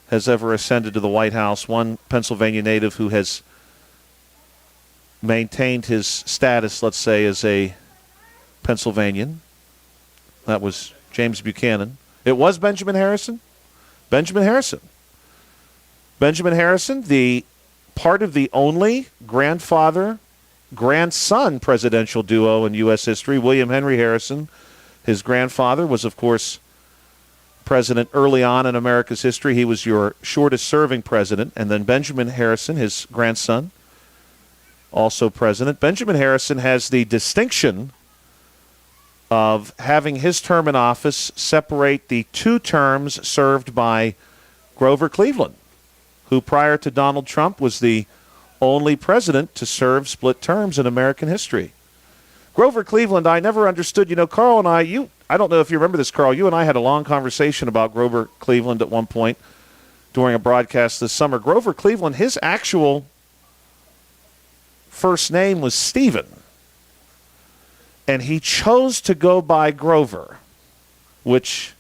has ever ascended to the White House, one Pennsylvania native who has maintained his status, let's say, as a Pennsylvanian. That was James Buchanan. It was Benjamin Harrison? Benjamin Harrison. Benjamin Harrison, the part of the only grandfather-grandson presidential duo in U.S. history. William Henry Harrison, his grandfather, was, of course, president early on in America's history. He was your shortest-serving president. And then Benjamin Harrison, his grandson, also president. Benjamin Harrison has the distinction of having his term in office separate the 2 terms served by Grover Cleveland, who prior to Donald Trump was the only president to serve split terms in American history. Grover Cleveland, I never understood. Carl and I don't know if you remember this, Carl. You and I had a long conversation about Grover Cleveland at one point during a broadcast this summer. Grover Cleveland, his actual first name was Stephen. And he chose to go by Grover, which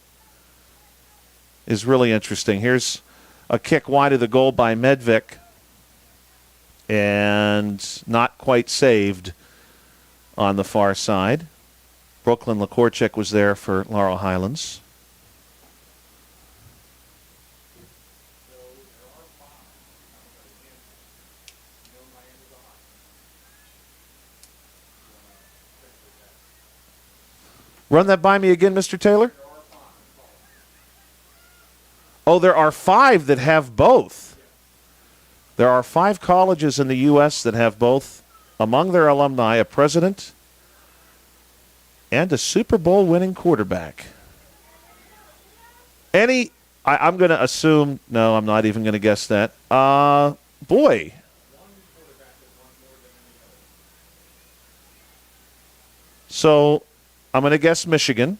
is really interesting. Here's a kick wide of the goal by Medvik, and not quite saved on the far side. Brooklyn Lakorchik was there for Laurel Highlands. Run that by me again, Mr. Taylor. Oh, there are 5 that have both. There are 5 colleges in the U.S. that have both among their alumni a president and a Super Bowl winning quarterback. I'm going to assume, no, I'm not even going to guess that. Boy. So I'm going to guess Michigan.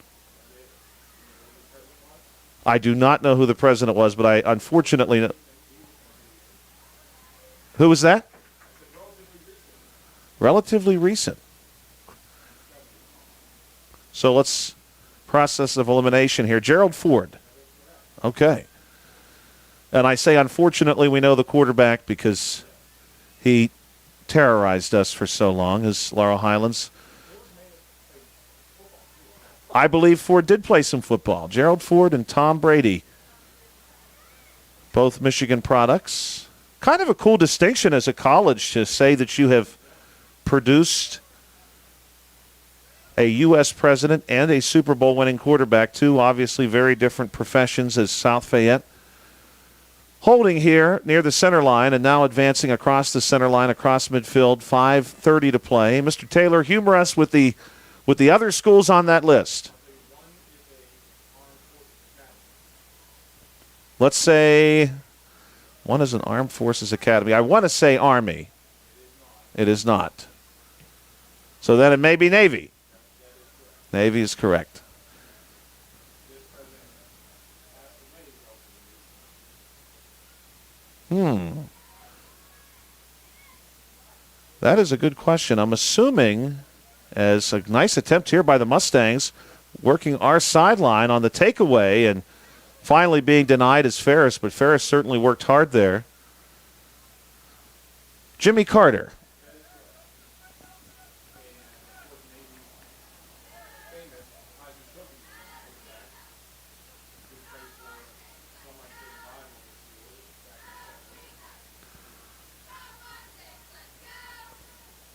I do not know who the president was, but I unfortunately know. Who was that? Relatively recent. So let's process of elimination here. Gerald Ford. Okay. And I say unfortunately we know the quarterback because he terrorized us for so long as Laurel Highlands. I believe Ford did play some football. Gerald Ford and Tom Brady, both Michigan products. Kind of a cool distinction as a college to say that you have produced a U.S. president and a Super Bowl winning quarterback, 2 obviously very different professions, as South Fayette holding here near the center line and now advancing across the center line, across midfield, 5:30 to play. Mr. Taylor, humor us with the other schools on that list. Let's say one is an Armed Forces Academy. I want to say Army. It is not. So then it may be Navy. Navy is correct. That is a good question. I'm assuming, as a nice attempt here by the Mustangs, working our sideline on the takeaway and finally being denied is Ferris, but Ferris certainly worked hard there. Jimmy Carter.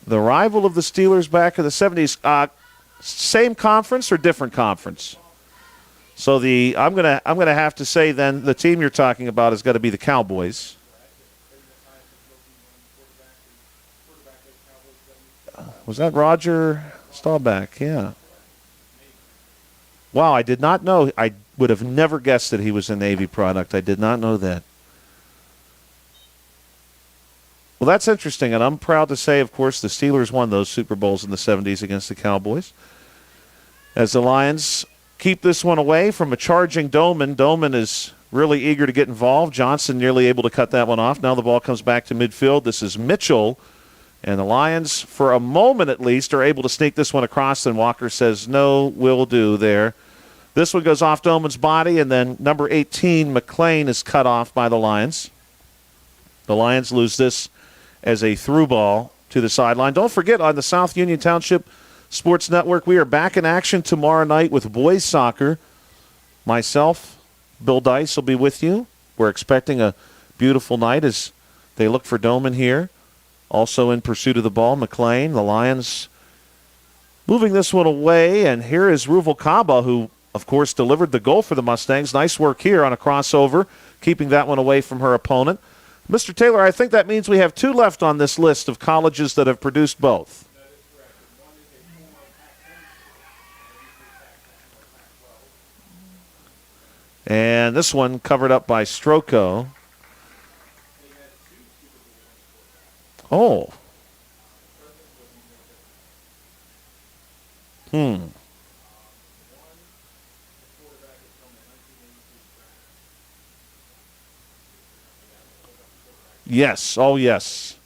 The rival of the Steelers back in the 70s. Same conference or different conference? So I'm gonna have to say then the team you're talking about has got to be the Cowboys. Was that Roger Staubach? Yeah. Wow, I did not know. I would have never guessed that he was a Navy product. I did not know that. Well, that's interesting, and I'm proud to say, of course, the Steelers won those Super Bowls in the 70s against the Cowboys. As the Lions keep this one away from a charging Doman. Doman is really eager to get involved. Johnson nearly able to cut that one off. Now the ball comes back to midfield. This is Mitchell, and the Lions, for a moment at least, are able to sneak this one across, and Walker says, no, will do there. This one goes off Doman's body, and then number 18, McLean, is cut off by the Lions. The Lions lose this as a through ball to the sideline. Don't forget, on the South Union Township Sports Network, we are back in action tomorrow night with boys soccer. Myself, Bill Dice will be with you. We're expecting a beautiful night as they look for Doman here. Also in pursuit of the ball, McLean. The Lions moving this one away, and here is Ruvalcaba, who, of course, delivered the goal for the Mustangs. Nice work here on a crossover, keeping that one away from her opponent. Mr. Taylor, I think that means we have 2 left on this list of colleges that have produced both. And this one covered up by Stroko. Oh. Yes. Oh, yes.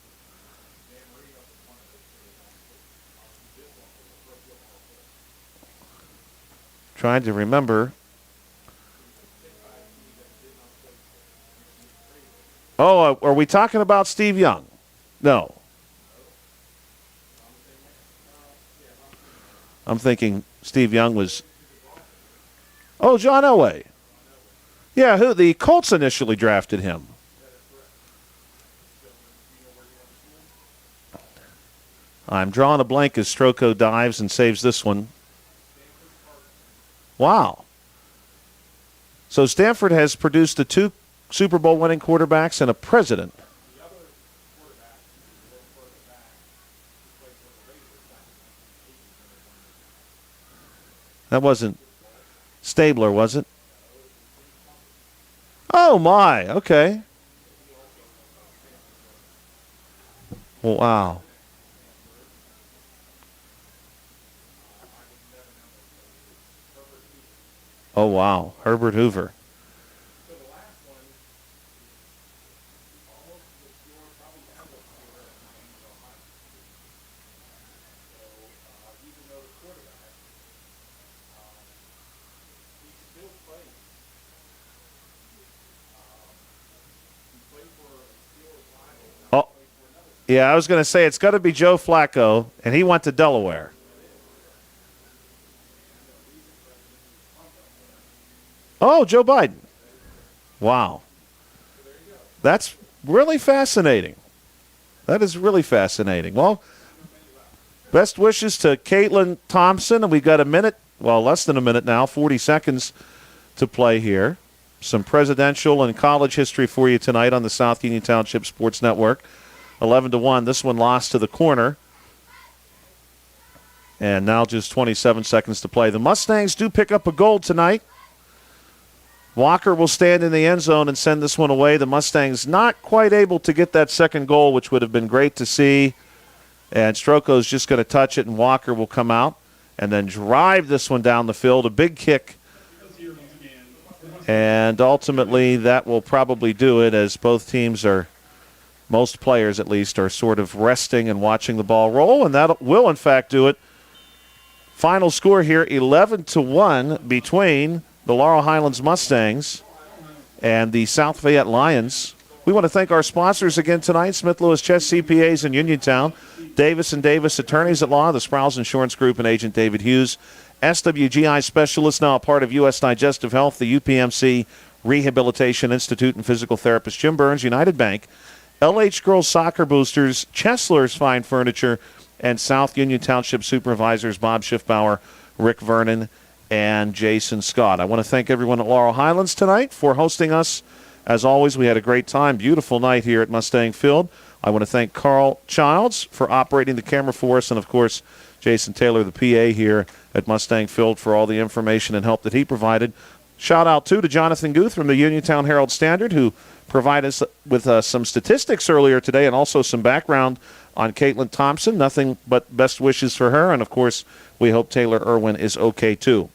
Trying to remember. Oh, are we talking about Steve Young? No. I'm thinking Steve Young was. Oh, John Elway. Yeah, who the Colts initially drafted him. I'm drawing a blank as Stroko dives and saves this one. Wow. So Stanford has produced the 2 Super Bowl winning quarterbacks and a president. That wasn't Stabler, was it? Oh, my. Okay. Wow. Oh, wow. Herbert Hoover. Oh, yeah, I was going to say it's got to be Joe Flacco, and he went to Delaware. Oh, Joe Biden. Wow. That's really fascinating. That is really fascinating. Well, best wishes to Caitlin Thompson, and we've got a minute, well, less than a minute now, 40 seconds to play here. Some presidential and college history for you tonight on the South Union Township Sports Network. 11-1. This one lost to the corner. And now just 27 seconds to play. The Mustangs do pick up a goal tonight. Walker will stand in the end zone and send this one away. The Mustangs not quite able to get that second goal, which would have been great to see. And Stroko's just going to touch it, and Walker will come out and then drive this one down the field. A big kick. And ultimately, that will probably do it, as both teams are, most players at least, are sort of resting and watching the ball roll. And that will, in fact, do it. Final score here, 11-1 between the Laurel Highlands Mustangs and the South Fayette Lions. We want to thank our sponsors again tonight, Smith Lewis Chess CPAs in Uniontown, Davis & Davis Attorneys at Law, the Sprouse Insurance Group, and Agent David Hughes, SWGI Specialist, now a part of U.S. Digestive Health, the UPMC Rehabilitation Institute, and physical therapist Jim Burns, United Bank, LH Girls Soccer Boosters, Chesler's Fine Furniture, and South Union Township Supervisors Bob Schiffbauer, Rick Vernon, and Jason Scott. I want to thank everyone at Laurel Highlands tonight for hosting us. As always, we had a great time. Beautiful night here at Mustang Field. I want to thank Carl Childs for operating the camera for us, and, of course, Jason Taylor, the PA here at Mustang Field, for all the information and help that he provided. Shout out, too, to Jonathan Guth from the Uniontown Herald-Standard, who provided us with some statistics earlier today and also some background on Caitlin Thompson. Nothing but best wishes for her, and, of course, we hope Taylor Irwin is okay, too.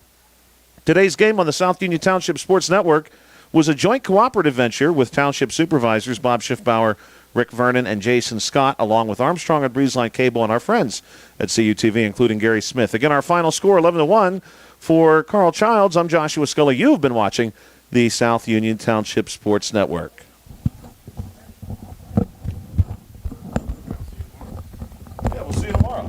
Today's game on the South Union Township Sports Network was a joint cooperative venture with Township Supervisors Bob Schiffbauer, Rick Vernon, and Jason Scott, along with Armstrong and Breezeline Cable and our friends at CUTV, including Gary Smith. Again, our final score, 11-1 for Carl Childs. I'm Joshua Scully. You've been watching the South Union Township Sports Network. Yeah, we'll see you tomorrow.